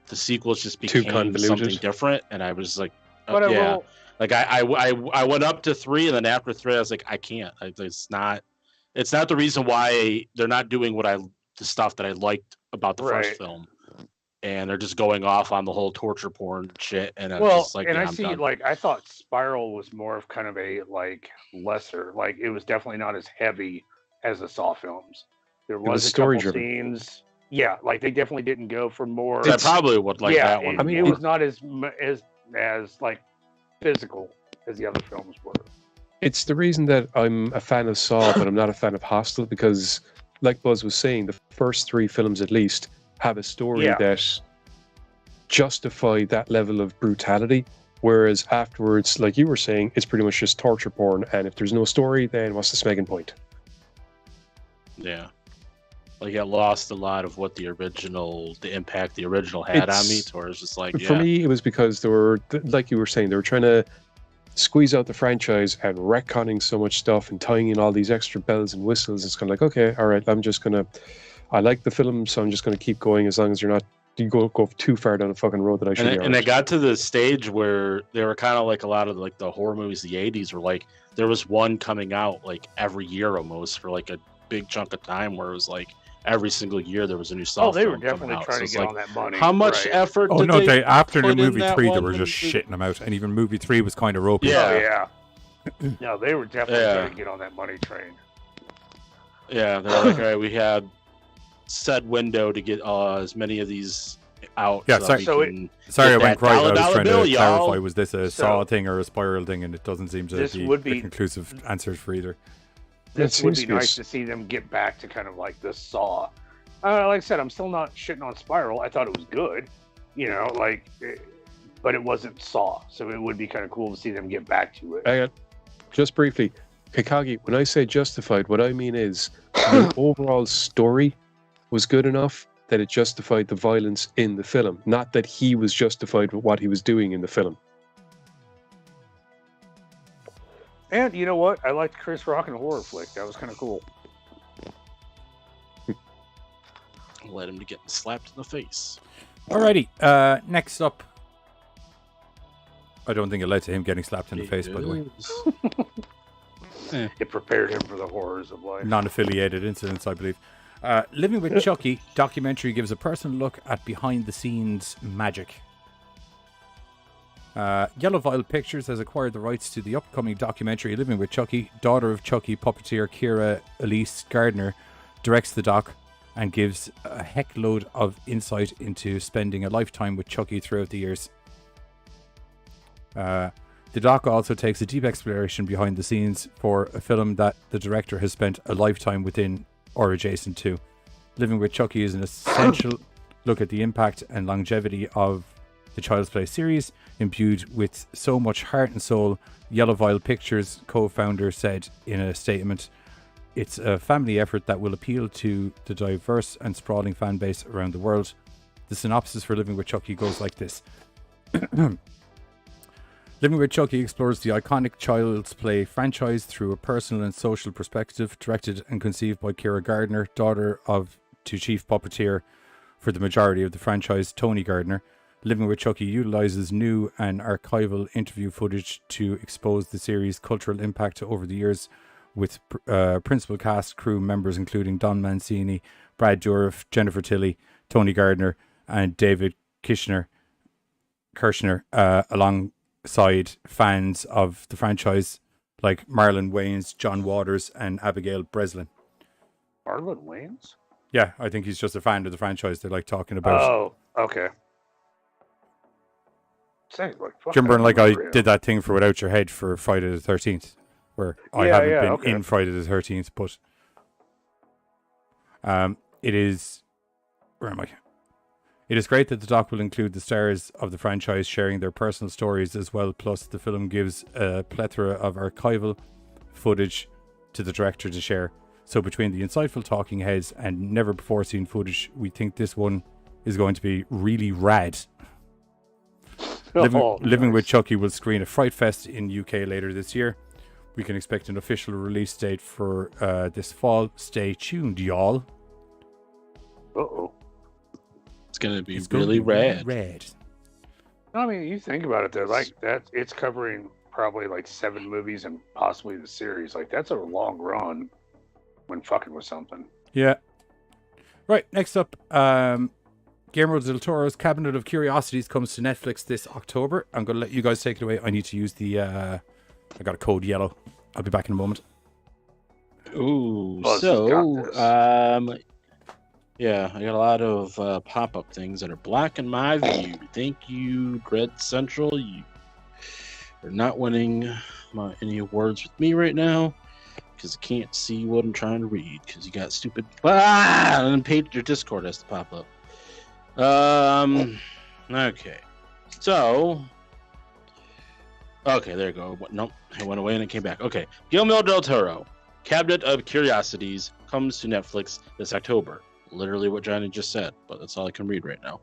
the sequels just became something different, and I was like, yeah. Like I went up to 3, and then after 3, I was like, I can't. It's not the reason why they're not doing the stuff that I liked about the first film, and they're just going off on the whole torture porn shit. And just like, I thought Spiral was more of kind of a like lesser, like it was definitely not as heavy as the Saw films. There was a couple scenes. Yeah, like they definitely didn't go for more. I probably would like that one. I mean, it was not as like physical as the other films were. It's the reason that I'm a fan of Saw, but I'm not a fan of Hostel, because, like Buzz was saying, the first 3 films at least have a story that justify that level of brutality, whereas afterwards, like you were saying, it's pretty much just torture porn, and if there's no story, then what's the smegging point? Yeah. Like I lost a lot of what the impact the original had on me. To where it's just like, for me, it was because they were, like you were saying, they were trying to squeeze out the franchise and retconning so much stuff and tying in all these extra bells and whistles. It's kind of like, okay, all right, I like the film, so I'm just gonna keep going as long as you go too far down the fucking road that I should. And it got to the stage where they were kind of like a lot of like the horror movies of the 80s were like there was one coming out like every year almost for like a big chunk of time, where it was like every single year there was a new Saw. Oh, they were definitely trying to get on that money. How much effort? Oh no, after the movie 3, they were just shitting them out, and even movie 3 was kind of ropey. Yeah. No, they were definitely trying to get on that money train. Yeah, they're like, all right, we had said window to get as many of these out. Yeah, sorry, I went right. I was trying to clarify: was this a Saw thing or a Spiral thing? And it doesn't seem to be conclusive answers for either. This would be nice to see them get back to kind of like the Saw. Like I said, I'm still not shitting on Spiral. I thought it was good, but it wasn't Saw. So it would be kind of cool to see them get back to it. Hang on. Just briefly, Kakagi, when I say justified, what I mean is the overall story was good enough that it justified the violence in the film, not that he was justified with what he was doing in the film. And you know what? I liked Chris Rock in a horror flick. That was kind of cool. Let him get slapped in the face. Alrighty. Next up. I don't think it led to him getting slapped in the face, by the way. It prepared him for the horrors of life. Non-affiliated incidents, I believe. Living with Chucky documentary gives a personal look at behind-the-scenes magic. Yellow Vial Pictures has acquired the rights to the upcoming documentary Living with Chucky. Daughter of Chucky puppeteer Kira Elise Gardner directs the doc and gives a heck load of insight into spending a lifetime with Chucky throughout the years. The doc also takes a deep exploration behind the scenes for a film that the director has spent a lifetime within or adjacent to. Living with Chucky is an essential look at the impact and longevity of the Child's Play series, imbued with so much heart and soul. Yellow Vial Pictures co-founder said in a statement, "It's a family effort that will appeal to the diverse and sprawling fan base around the world." The synopsis for Living with Chucky goes like this. Living with Chucky explores the iconic Child's Play franchise through a personal and social perspective, directed and conceived by Kira Gardner, daughter to chief puppeteer for the majority of the franchise, Tony Gardner. Living with Chucky utilizes new and archival interview footage to expose the series' cultural impact over the years, with principal cast crew members including Don Mancini, Brad Dourif, Jennifer Tilly, Tony Gardner, and David Kirshner, alongside fans of the franchise like Marlon Wayans, John Waters, and Abigail Breslin. Marlon Wayans? Yeah, I think he's just a fan of the franchise. They're like talking about. Oh, okay. Remember, like I did that thing for Without Your Head for Friday the 13th. where I Yeah, haven't yeah, been okay. in Friday the 13th, but it is. Where am I? It is great that the doc will include the stars of the franchise sharing their personal stories as well. Plus, the film gives a plethora of archival footage to the director to share. So, between the insightful talking heads and never before seen footage, we think this one is going to be really rad. Living with Chucky will screen at Fright Fest in UK later this year. We can expect an official release date for this fall. Stay tuned, y'all. Uh-oh. It's gonna be really rad. I mean, you think about it, though, like that, it's covering probably like 7 movies and possibly the series. Like, that's a long run when fucking with something. Yeah. Right, next up, Guillermo del Toro's Cabinet of Curiosities comes to Netflix this October. I'm going to let you guys take it away. I need to use the, I got a code yellow. I'll be back in a moment. Ooh, Buzz so, has got yeah, I got a lot of pop-up things that are blocking my view. Thank you, Dread Central. You are not winning any awards with me right now because I can't see what I'm trying to read because you got stupid... and your Discord has to pop up. Okay. So... Okay, there you go. Nope, it went away and it came back. Okay. Guillermo del Toro, Cabinet of Curiosities, comes to Netflix this October. Literally what Johnny just said, but that's all I can read right now.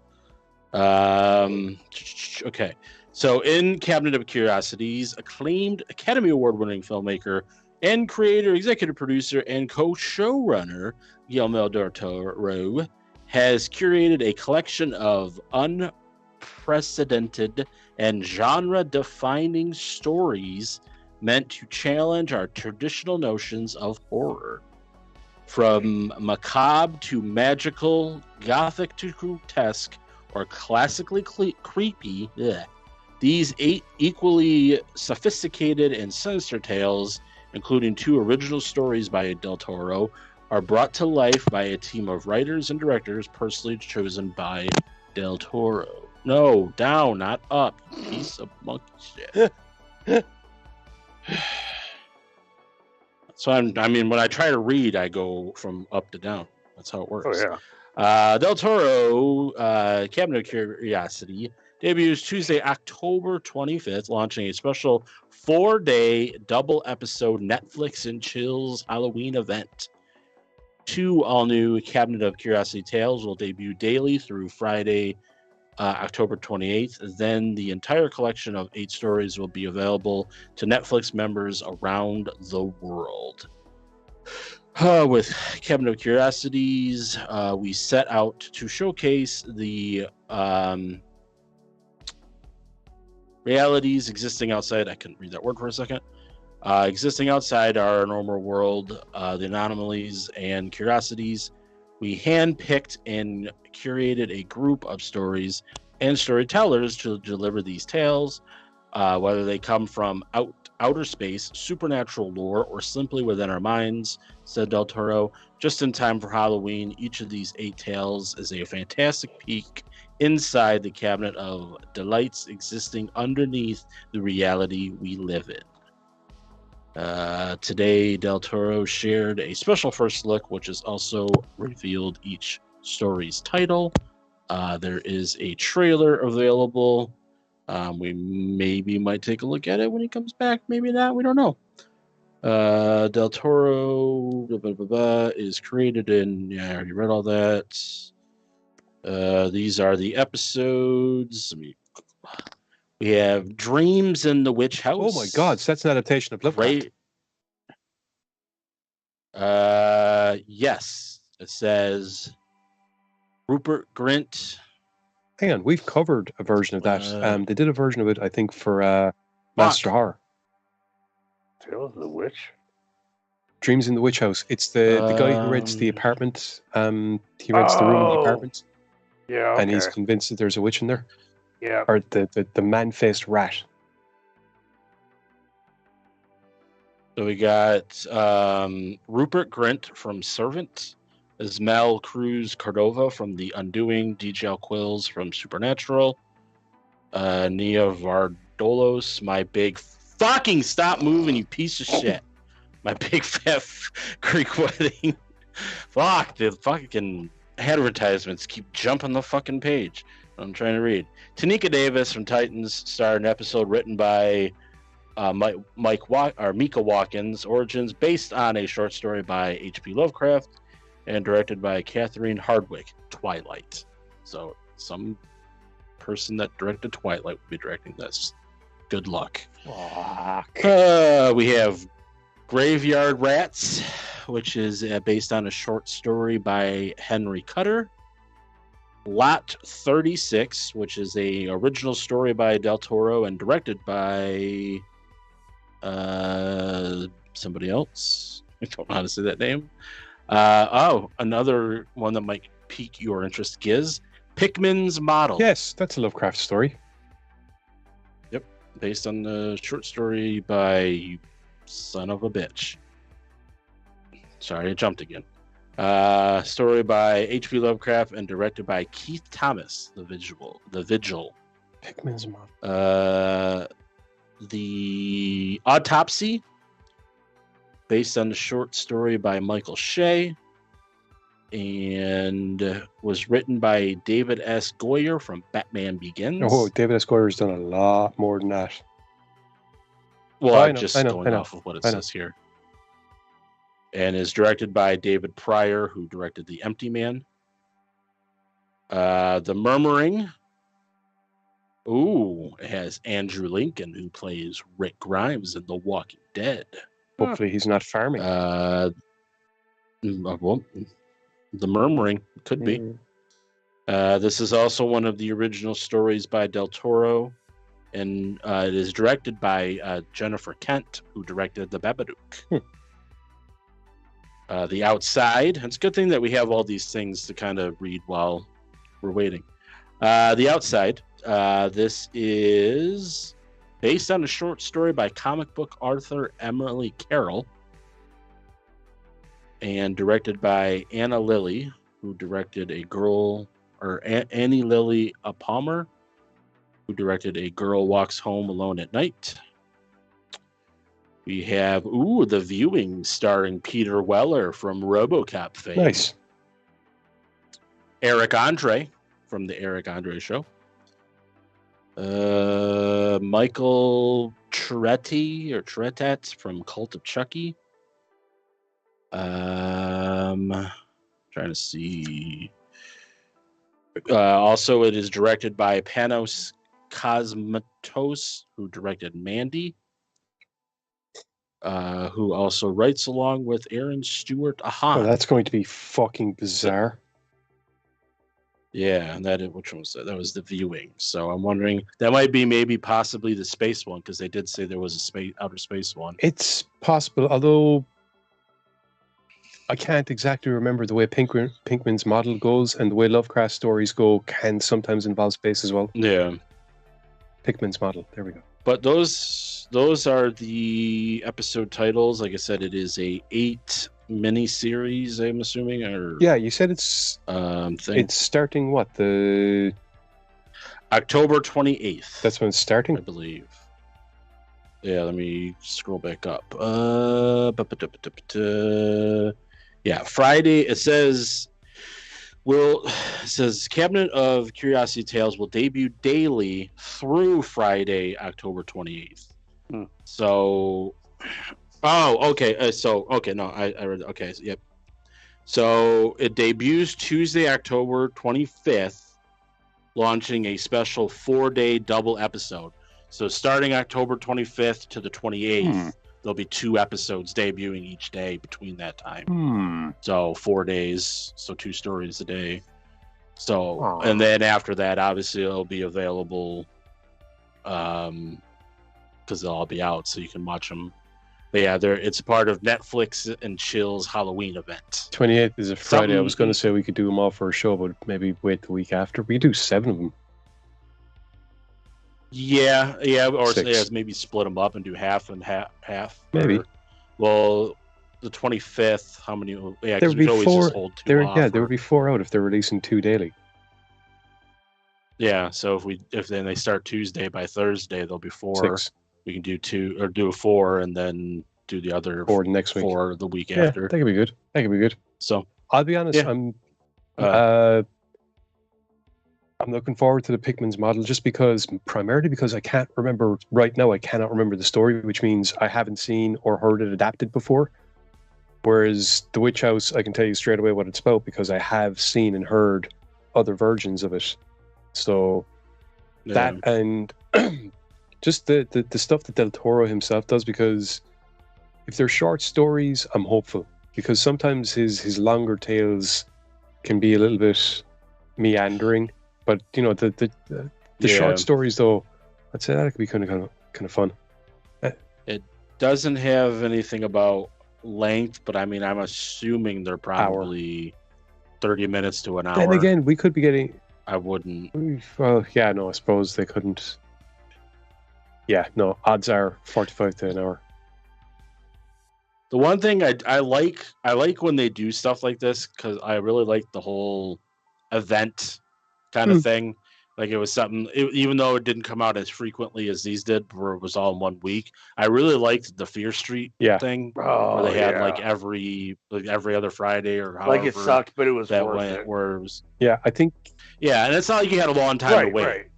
Okay. So in Cabinet of Curiosities, acclaimed Academy Award-winning filmmaker and creator, executive producer, and co-showrunner Guillermo del Toro has curated a collection of unprecedented and genre-defining stories meant to challenge our traditional notions of horror. From macabre to magical, gothic to grotesque, or classically creepy, these 8 equally sophisticated and sinister tales, including 2 original stories by Del Toro, are brought to life by a team of writers and directors personally chosen by Del Toro. No, down, not up, you piece of monkey shit. So I mean, when I try to read, I go from up to down. That's how it works. Oh, yeah. Del Toro, Cabinet of Curiosity, debuts Tuesday, October 25th, launching a special 4-day double-episode Netflix and Chills Halloween event. 2 all-new Cabinet of Curiosity tales will debut daily through Friday, October 28th. Then the entire collection of 8 stories will be available to Netflix members around the world. With Cabinet of Curiosities, we set out to showcase the realities existing outside. I couldn't read that word for a second. Existing outside our normal world, the anomalies and curiosities. We handpicked and curated a group of stories and storytellers to deliver these tales, whether they come from outer space, supernatural lore, or simply within our minds, said Del Toro. Just in time for Halloween, each of these 8 tales is a fantastic peek inside the cabinet of delights existing underneath the reality we live in. Today, Del Toro shared a special first look, which is also revealed each story's title. There is a trailer available. We maybe might take a look at it when he comes back. Maybe not. We don't know. Del Toro is created in... Yeah, I already read all that. These are the episodes. We have Dreams in the Witch House. Oh my God, so that's an adaptation of Lovecraft. Right. Yes. It says Rupert Grint. Hang on, we've covered a version of that. They did a version of it, I think, for Master Horror. Tales of the Witch? Dreams in the Witch House. It's the guy who rents the apartment. He rents the room in the apartment. Yeah, okay. And he's convinced that there's a witch in there. Yeah. Or the man-faced rat. So we got Rupert Grint from Servant, Ismael Cruz Cordova from The Undoing, DJ Quills from Supernatural, Nia Vardolos, my big fucking stop moving, you piece of shit. My big fat Greek wedding. Fuck, the fucking advertisements keep jumping the fucking page. I'm trying to read. Tanika Davis from Titans starred an episode written by Mika Watkins, Origins, based on a short story by H.P. Lovecraft, and directed by Catherine Hardwicke, Twilight. So some person that directed Twilight will be directing this. Good luck. We have Graveyard Rats, which is based on a short story by Henry Cutter. Lot 36, which is a original story by Del Toro and directed by somebody else. I don't know how to say that name. Another one that might pique your interest, Giz. Pikmin's Model. Yes, that's a Lovecraft story. Yep, based on the short story by you son of a bitch. Sorry, I jumped again. Story by H.P. Lovecraft and directed by Keith Thomas. The Vigil. Pikmin's Model. The Autopsy, based on the short story by Michael Shea, and was written by David S. Goyer from Batman Begins. Oh, David S. Goyer's done a lot more than that. Well, I'm just going off of what it says here. And is directed by David Pryor, who directed The Empty Man. The Murmuring. Ooh, it has Andrew Lincoln, who plays Rick Grimes in The Walking Dead. Hopefully he's not farming. Well, The Murmuring could be. This is also one of the original stories by Del Toro, and it is directed by Jennifer Kent, who directed The Babadook. The Outside. It's a good thing that we have all these things to kind of read while we're waiting. The Outside. This is based on a short story by comic book author Emily Carroll and directed by Anna Lilly, who directed Annie Lily Palmer, who directed A Girl Walks Home Alone at Night. We have, The Viewing, starring Peter Weller from RoboCop fame. Nice. Eric Andre from The Eric Andre Show. Michael Tretet from Cult of Chucky. Trying to see. Also, it is directed by Panos Cosmatos, who directed Mandy. Who also writes along with Aaron Stewart Ahan. Oh, that's going to be fucking bizarre. Yeah, and which one was that? That was The Viewing. So I'm wondering, that might be maybe possibly the space one, because they did say there was a outer space one. It's possible, although I can't exactly remember the way Pinkman's Model goes, and the way Lovecraft stories go can sometimes involve space as well. Yeah. Pinkman's Model. There we go. But those are the episode titles. Like I said, it is a 8 mini-series, I'm assuming. Or yeah, you said it's it's starting what? The October 28th. That's when it's starting? I believe. Yeah, let me scroll back up. Yeah, Friday. It says Cabinet of Curiosity Tales will debut daily through Friday, October 28th. So, okay. I read. Okay, yep. So it debuts Tuesday, October 25th, launching a special 4-day double episode. So starting October 25th to the 28th, there'll be 2 episodes debuting each day between that time. So 4 days, so 2 stories a day. So, and then after that, obviously it'll be available, because they'll all be out, so you can watch them. But yeah, it's part of Netflix and Chill's Halloween event. 28th is a Friday. I was going to say we could do them all for a show, but maybe wait the week after. We do 7 of them. Yeah, or maybe split them up and do half and half. Maybe. Well, the 25th, how many? Yeah, there would be 4. Just hold 2 off, there would be 4 out if they're releasing 2 daily. Yeah, so if then they start Tuesday, by Thursday there'll be 4. 6. We can do 2 or do 4, and then do the other 4 next week. 4 the week Yeah, after. that could be good. That could be good. So I'll be honest. Yeah. I'm looking forward to the Pikmin's model just primarily because I can't remember right now. I cannot remember the story, which means I haven't seen or heard it adapted before. Whereas the Witch House, I can tell you straight away what it's about because I have seen and heard other versions of it. So that and just the stuff that Del Toro himself does, because if they're short stories, I'm hopeful because sometimes his longer tales can be a little bit meandering. But you know the short stories though, I'd say that could be kind of fun. It doesn't have anything about length, but I mean I'm assuming they're probably 30 minutes to an hour. And again, we could be getting. I wouldn't. Well, yeah, no, I suppose they couldn't. Yeah, no, odds are 45 to an hour. The one thing I like when they do stuff like this because I really like the whole event kind of thing. Like it was something, even though it didn't come out as frequently as these did, where it was all in 1 week. I really liked the Fear Street thing, where they had like every other Friday or however. Like it sucked, but it was that worth went, it. where it was. Yeah, I think. Yeah, and it's not like you had a long time to wait. Right.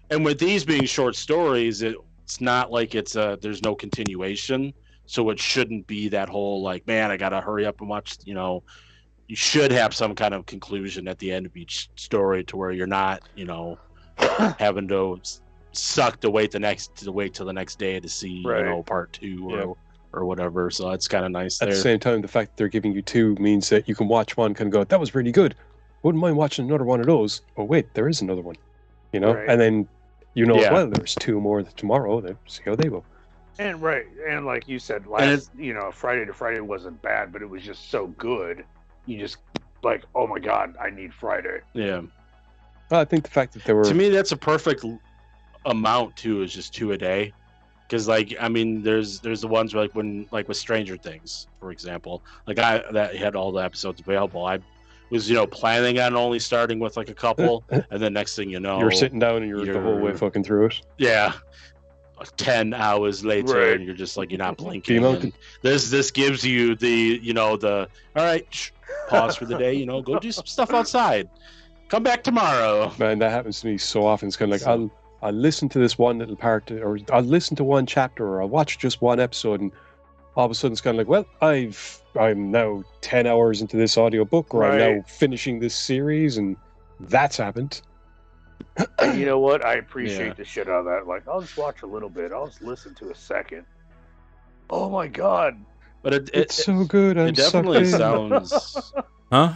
And with these being short stories, it's not like there's no continuation, so it shouldn't be that whole like, man, I gotta hurry up and watch. You should have some kind of conclusion at the end of each story to where you're not, having to suck to wait till the next day to see, part 2 or whatever. So that's kind of nice. At the same time, the fact that they're giving you 2 means that you can watch one, kind of go, that was really good. Wouldn't mind watching another one of those. Oh wait, there is another one. Right. And then well, there's 2 more tomorrow. Then see how they go. And and like you said, last Friday to Friday wasn't bad, but it was just so good. You just like, oh my god, I need Friday. Yeah. Well, I think the fact that there were, to me, that's a perfect amount too. Is just 2 a day, because there's the ones where, like with Stranger Things, for example. Like that had all the episodes available. I was planning on only starting with like a couple, and then next thing you know, you're sitting down and you're the whole way fucking through it. Yeah. 10 hours later, and you're just like, you're not blinking. This gives you the all right, pause for the day. Go do some stuff outside. Come back tomorrow. Man, that happens to me so often. It's kind of like I'll listen to this one little part, or I'll listen to one chapter, or I'll watch just one episode, and all of a sudden it's kind of like, well, I'm now 10 hours into this audiobook, or I'm now finishing this series, and that's happened. And you know what? I appreciate the shit out of that. Like, I'll just watch a little bit. I'll just listen to a second. Oh my god! But it's so good. It definitely sounds. Huh?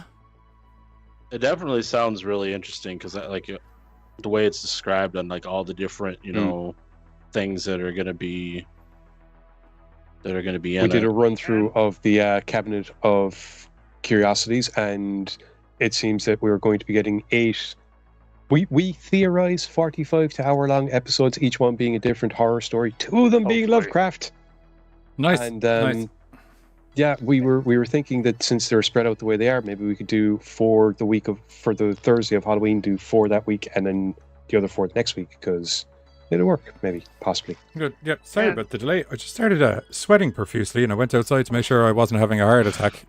It definitely sounds really interesting because like the way it's described and like all the different things that are going to be in. We did a run through of the Cabinet of Curiosities, and it seems that we're going to be getting 8. We theorize 45 to hour long episodes, each one being a different horror story. 2 of them being Lovecraft. Nice. And nice. Yeah, we were thinking that since they're spread out the way they are, maybe we could do for the Thursday of Halloween, do 4 that week, and then the other 4 next week, because it'll work, maybe, possibly. Good. Yeah. Sorry about the delay. I just started sweating profusely, and I went outside to make sure I wasn't having a heart attack.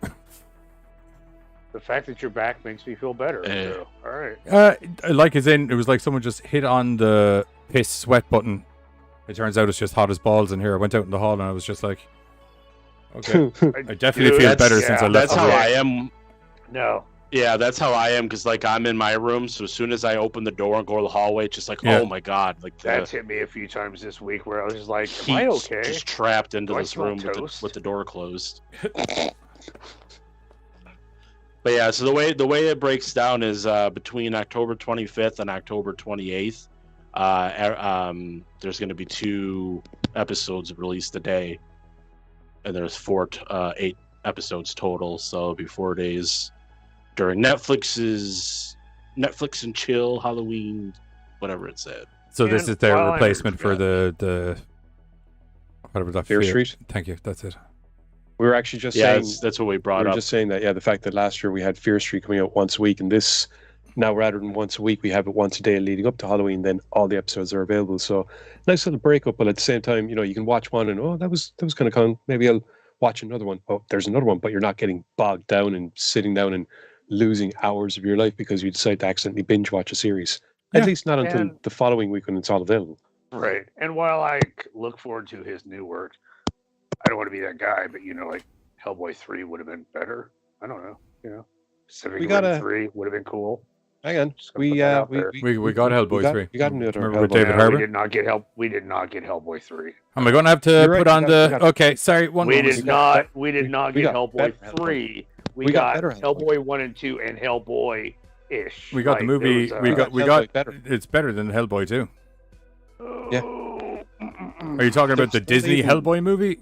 The fact that you're back makes me feel better. So, all right. It was like someone just hit on the piss sweat button. It turns out it's just hot as balls in here. I went out in the hall and I was just like, okay. I definitely feel better since I left. That's how I am. No. Yeah, that's how I am, because like I'm in my room, so as soon as I open the door and go to the hallway, it's just like, oh my god, like that's hit me a few times this week where I was just like, am I okay? Just trapped into this room with the door closed. But yeah, so the way it breaks down is between October 25th and October 28th, there's going to be 2 episodes released a day, and there's 8 episodes total. So it'll be 4 days during Netflix and chill Halloween, whatever it said. So this is their replacement for the whatever that Fear Street. Thank you. That's it. We were actually just saying that's what we brought up. Just saying that the fact that last year we had Fear Street coming out once a week, and this now rather than once a week, we have it once a day leading up to Halloween. Then all the episodes are available. So nice little breakup, but at the same time, you can watch one and that was kind of fun. Maybe I'll watch another one. Oh, there's another one, but you're not getting bogged down and sitting down and losing hours of your life because you decide to accidentally binge watch a series. At least not until the following week when it's all available. Right. And while I look forward to his new work, I don't want to be that guy, but like Hellboy 3 would have been better. I don't know. Pacific Rim 3 would have been cool. Hang on. We got Hellboy 3. We got another Remember with Hellboy. David Harbour? We did not get Hellboy 3. Am I going to have to You're put right, on the... Okay, sorry. We did not get Hellboy better 3. We got got better Hellboy 1 and 2 and Hellboy-ish. We got the movie... We got better. It's better than Hellboy 2. Yeah. Are you talking about the Disney Hellboy movie?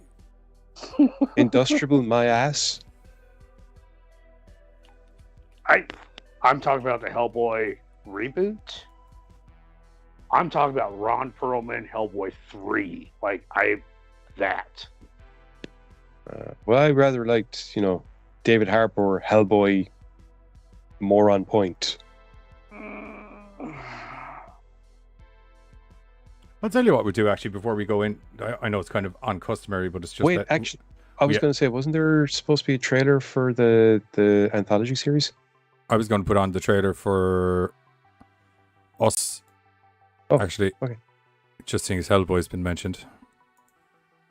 Industrial my ass. I'm talking about the Hellboy reboot. I'm talking about Ron Perlman Hellboy 3. That. Well, I rather liked, David Harbour Hellboy more on point. I'll tell you what we do actually before we go in. I know it's kind of uncustomary, but it's just Wait, actually, I was going to say, wasn't there supposed to be a trailer for the anthology series? I was going to put on the trailer for Us. Actually, okay. Just seeing as Hellboy's been mentioned.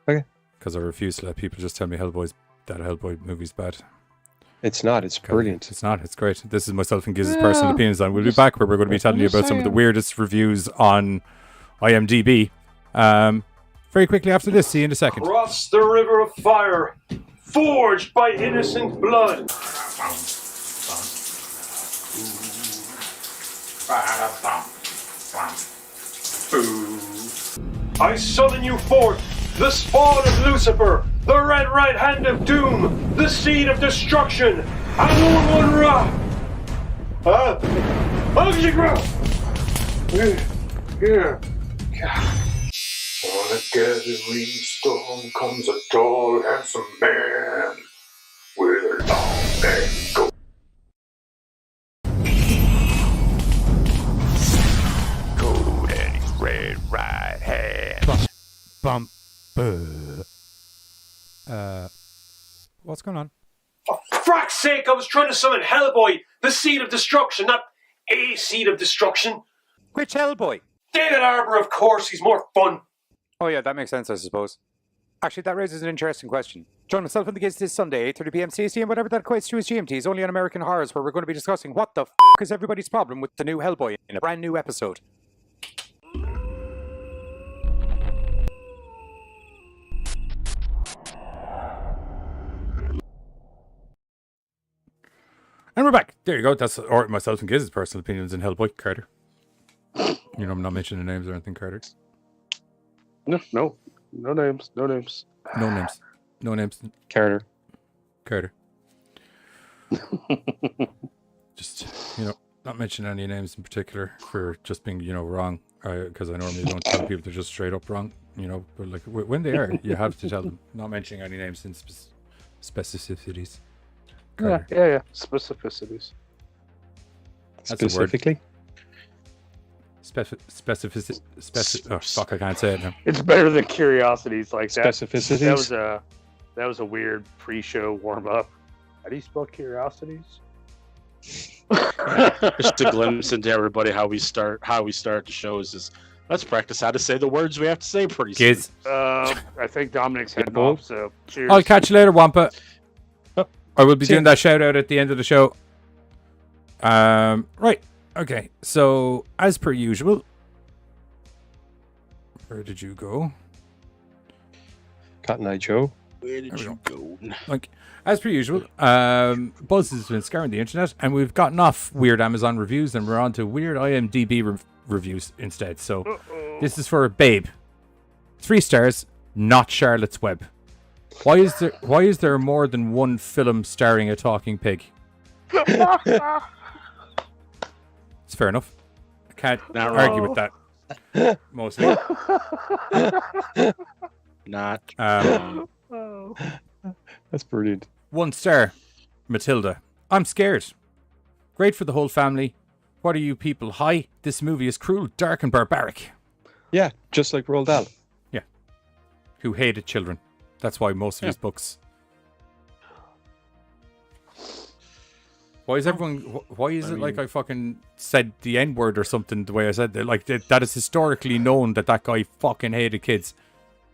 Okay. Because I refuse to let people just tell me that Hellboy movie's bad. It's not. It's brilliant. It's not. It's great. This is myself and Giz's personal opinions on. We'll be back where we're going to be telling you about some of the weirdest reviews on IMDb. Very quickly after this. See you in a second. Across the river of fire, forged by innocent blood. I summon you forth, the spawn of Lucifer, the red right hand of doom, the seed of destruction, Amun-Ra. Here. On a gathering storm comes a tall, handsome man with a long neck. Cold and his red right hand. What's going on? For frack's sake, I was trying to summon Hellboy, the seed of destruction, not a seed of destruction. Which Hellboy? David Harbour, of course, he's more fun. Oh yeah, that makes sense, I suppose. Actually, that raises an interesting question. Join myself and the kids this Sunday, 8:30 p.m. CST, and whatever that equates to as GMT is only on American Horrors, where we're going to be discussing what the is everybody's problem with the new Hellboy in a brand new episode. And we're back. There you go. That's myself and Giz's personal opinions in Hellboy. Carter. I'm not mentioning names or anything, Carter. No names. No names. Carter. Just, not mention any names in particular for just being, wrong. Because I normally don't tell people they're just straight up wrong. But like when they are, you have to tell them. Not mentioning any names in specificities. Carter. Yeah. Specificities. That's Specifically? Specificity. Oh, fuck, I can't say it now. It's better than curiosities like that. Specificities? That was a weird pre-show warm-up. How do you spell curiosities? Just a glimpse into everybody how we start the show is just let's practice how to say the words we have to say pretty soon. Kids. I think Dominic's heading off, so cheers. I'll catch you later, Wampa. I will be doing that shout out at the end of the show. Right. Okay. So, as per usual, where did you go? Cotton Eye Joe. Where did you go? Like, as per usual, Buzz has been scouring the internet, and we've gotten off weird Amazon reviews, and we're on to weird IMDb reviews instead. So, this is for Babe. 3 stars, not Charlotte's Web. Why is there more than one film starring a talking pig? It's fair enough. I can't argue with that. Mostly. Not. That's brilliant. 1 star, Matilda. I'm scared. Great for the whole family. What are you people? Hi, this movie is cruel, dark, and barbaric. Yeah, just like Roald Dahl. Yeah. Who hated children. That's why most of his books. Why is everyone? Why is it like I fucking said the N-word or something the way I said that? Like that is historically known that guy fucking hated kids.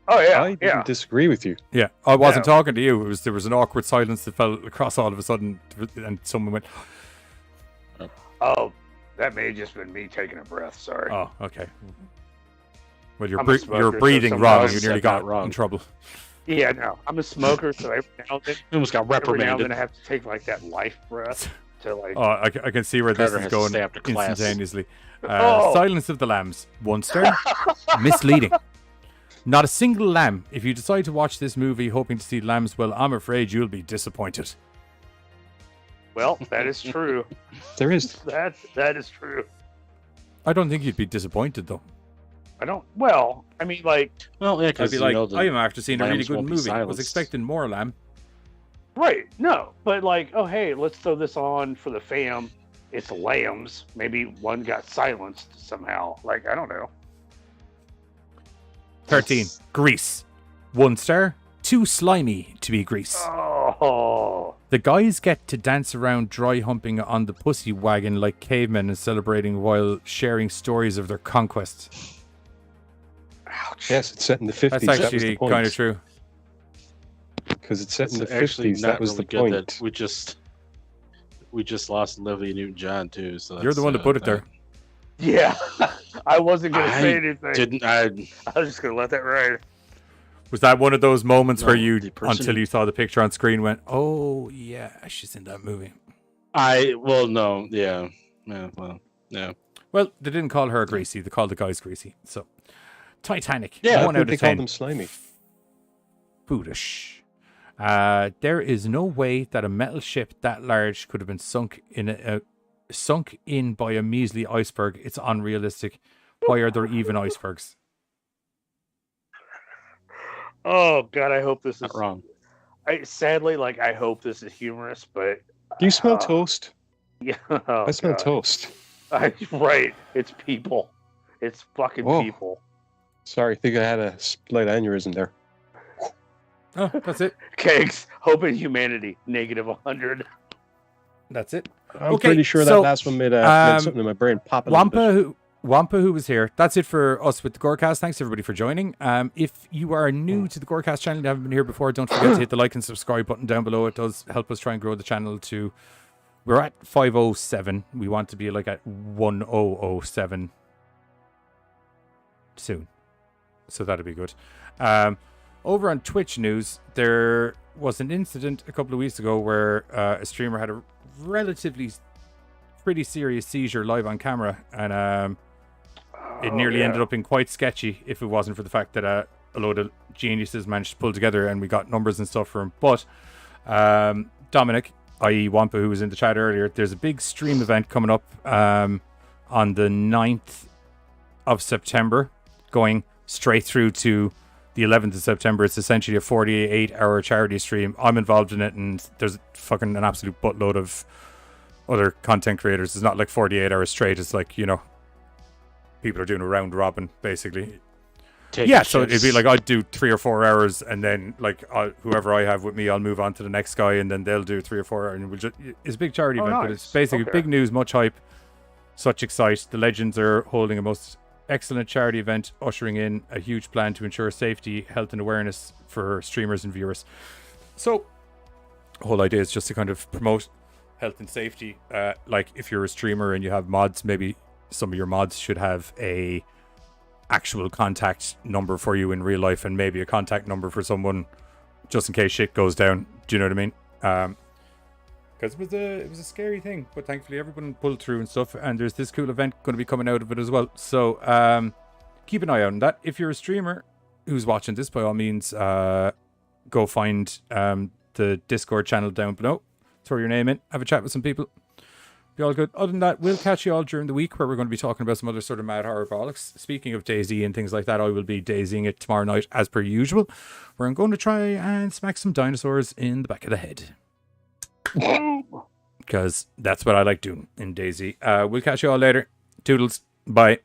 Oh yeah, I didn't disagree with you. Yeah, I wasn't talking to you. There was an awkward silence that fell across all of a sudden, and someone went, "Oh, that may have just been me taking a breath." Sorry. Oh, okay. Well, you're smoker, breathing so wrong. sometimes You nearly got in trouble. Yeah, no, I'm a smoker, so every now and then, almost got reprimanded. I have to take like that life breath to like. Oh, I can see where Carter this is has to going stay after class. instantaneously. Oh. Silence of the Lambs, 1 star. Misleading. Not a single lamb. If you decide to watch this movie hoping to see lambs, well, I'm afraid you'll be disappointed. Well, that is true. There is. That is true. I don't think you'd be disappointed, though. I don't. Well, I mean, like. Well, yeah, I'd because be like, I am after seeing a really good movie. I was silenced. expecting more lamb. Right. No, but like, oh hey, let's throw this on for the fam. It's lambs. Maybe one got silenced somehow. Like, I don't know. 13. Grease. 1 star. Too slimy to be Grease. Oh. The guys get to dance around dry humping on the pussy wagon like cavemen and celebrating while sharing stories of their conquests. Ouch. Yes, it's set in the 50s. That's that was actually the point. kind of true. Because it's set in the actually 50s. not That was really the good. point. That we just lost Olivia Newton-John too. So You're the one that put it there. Yeah, I wasn't gonna say anything. I was just gonna let that ride. Was that one of those moments No, where you, the person- until you saw the picture on screen, went, "Oh yeah, she's in that movie"? no, yeah, well, yeah. Well, they didn't call her Greasy; they called the guys Greasy. So, Titanic, Yeah, 1 Why out would they of call 10. them slimy? Foolish. There is no way that a metal ship that large could have been sunk in by a measly iceberg. It's unrealistic. Why are there even icebergs? Oh God, I hope this is Not wrong. Sadly, like I hope this is humorous, but Do you smell toast? yeah, oh, I smell God. toast. Right, it's people. It's fucking Whoa. people. Sorry, I think I had a slight aneurysm there. Oh, that's it. Cakes, hope in humanity, -100. That's it. I'm Okay, pretty sure that so, last one made something in my brain pop a little bit. Wampa, who was here. That's it for us with the GoreCast. Thanks everybody for joining. If you are new to the GoreCast channel and haven't been here before, don't forget to hit the like and subscribe button down below. It does help us try and grow the channel to. We're at 507. We want to be like at 1007 soon, so that'd be good. Over on Twitch news, there was an incident a couple of weeks ago where a streamer had a relatively pretty serious seizure live on camera, and it nearly ended up being quite sketchy if it wasn't for the fact that a load of geniuses managed to pull together and we got numbers and stuff for him. But Dominic, i.e. Wampa, who was in the chat earlier, there's a big stream event coming up on the 9th of September, going straight through to the 11th of September. It's essentially a 48-hour charity stream. I'm involved in it, and there's fucking an absolute buttload of other content creators. It's not like 48 hours straight. It's like, you know, people are doing a round robin, basically. So it'd be like I'd do 3 or 4 hours, and then like whoever I have with me, I'll move on to the next guy, and then they'll do 3 or 4 hours. And we'll it's a big charity event, but it's basically big news, much hype, such excite. The Legends are holding a most excellent charity event, ushering in a huge plan to ensure safety, health, and awareness for streamers and viewers. So, the whole idea is just to kind of promote health and safety. Like if you're a streamer and you have mods, maybe some of your mods should have a actual contact number for you in real life, and maybe a contact number for someone just in case shit goes down. Do you know what I mean? Because it was a scary thing, but thankfully everyone pulled through and stuff, and there's this cool event going to be coming out of it as well. So keep an eye out on that. If you're a streamer who's watching this, by all means, go find the Discord channel down below, throw your name in, have a chat with some people. Be all good. Other than that, we'll catch you all during the week where we're going to be talking about some other sort of mad horror bollocks. Speaking of DayZ and things like that, I will be DayZing it tomorrow night as per usual, where I'm going to try and smack some dinosaurs in the back of the head. because that's what I like doing in Daisy. We'll catch you all later. Toodles. Bye.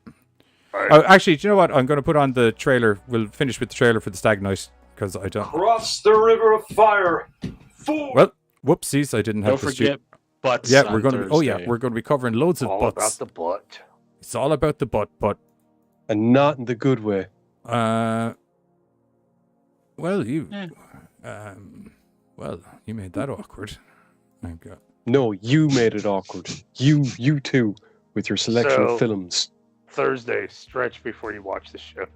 Oh, actually, do you know what? I'm going to put on the trailer. We'll finish with the trailer for the Stag Night because I don't. Cross the river of fire. Well, whoopsies! I didn't have Don't to forget butts. Yeah, on we're going to. Oh yeah, Thursday. we're going to be covering loads of All butts. about the butt. It's all about the butt. And not in the good way. Well, you. Well, you made that awkward. Thank God. No, you made it awkward. You too, with your selection So- of films. Thursday, stretch before you watch the show.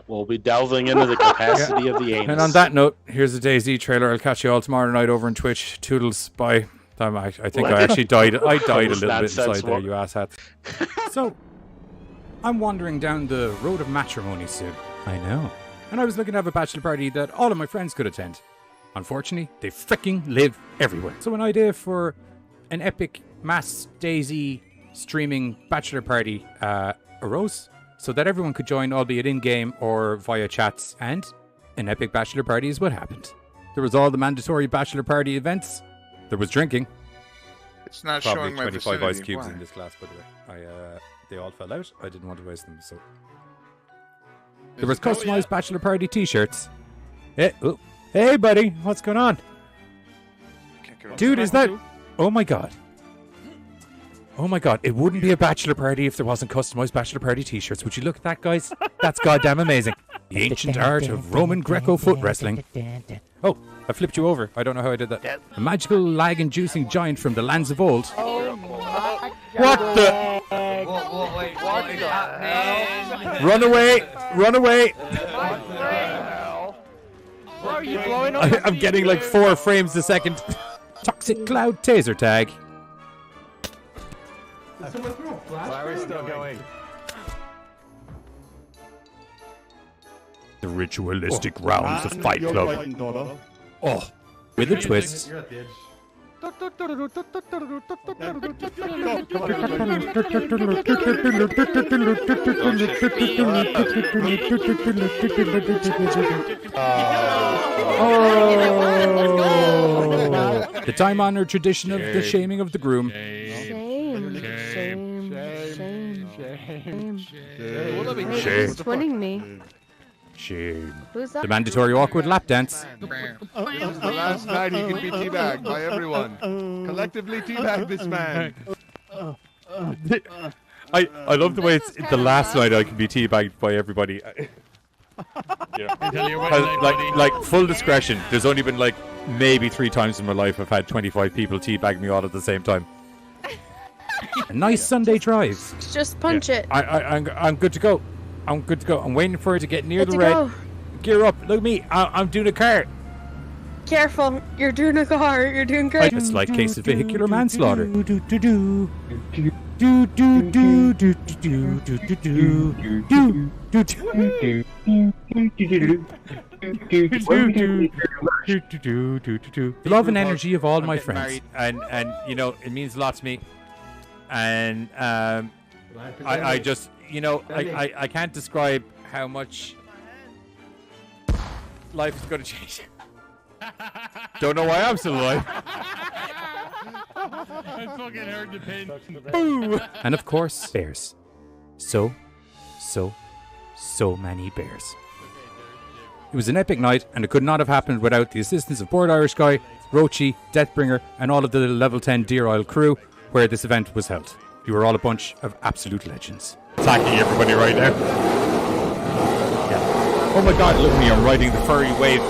We'll be delving into the capacity of the anus. And on that note, here's the Daisy trailer. I'll catch you all tomorrow night over on Twitch. Toodles. Bye. I think I actually died. I died a little bit inside there, you asshats. So, I'm wandering down the road of matrimony soon. I know. And I was looking to have a bachelor party that all of my friends could attend. Unfortunately, they fricking live everywhere. So an idea for an epic mass Daisy streaming bachelor party arose so that everyone could join, albeit in-game or via chats, and an epic bachelor party is what happened. There was all the mandatory bachelor party events. There was drinking. It's not Probably showing my 25 ice vicinity. cubes Why? in this glass, by the way. They all fell out. I didn't want to waste them, so... There was customized bachelor party t-shirts. Hey, buddy, what's going on? Dude, is that... Oh my god. Oh my god, it wouldn't be a bachelor party if there wasn't customized bachelor party t-shirts. Would you look at that, guys? That's goddamn amazing. The ancient art of Roman Greco foot wrestling. Oh, I flipped you over. I don't know how I did that. A magical lag-inducing giant from the lands of old. What the... What is happening? Run away! Run away! Why are you blowing up? I'm getting like 4 frames a second. Toxic cloud taser tag. Why are we still going? The ritualistic rounds of Fight Club. Oh, with a twist. You're at the edge. The time-honored tradition of the shaming of the groom. Who's winning me? Shame. Who's that? The mandatory awkward lap dance. This is the last night he can be teabagged by everyone. Collectively teabag this man. I love the way it's the last night I can be teabagged by everybody. Like full discretion. There's only been like maybe 3 times in my life I've had 25 people teabag me all at the same time. A nice Sunday drive. Just punch it. I'm good to go. I'm good to go. I'm waiting for it to get near Good the to red. go. Gear up. Look at me. I'm doing a car. Careful. You're doing a car. You're doing great. It's like case of vehicular manslaughter. The love and energy of all my friends, and you know it means a lot to me. And I just I can't describe how much life is going to change. Don't know why I'm still alive. I fucking heard the pin. Boo! And of course, bears. So many bears. It was an epic night, and it could not have happened without the assistance of Bored Irish Guy, Roachy, Deathbringer, and all of the level 10 Deer Isle crew where this event was held. You were all a bunch of absolute legends. Attacking everybody right now. Yeah. Oh my god, look at me, I'm riding the furry wave.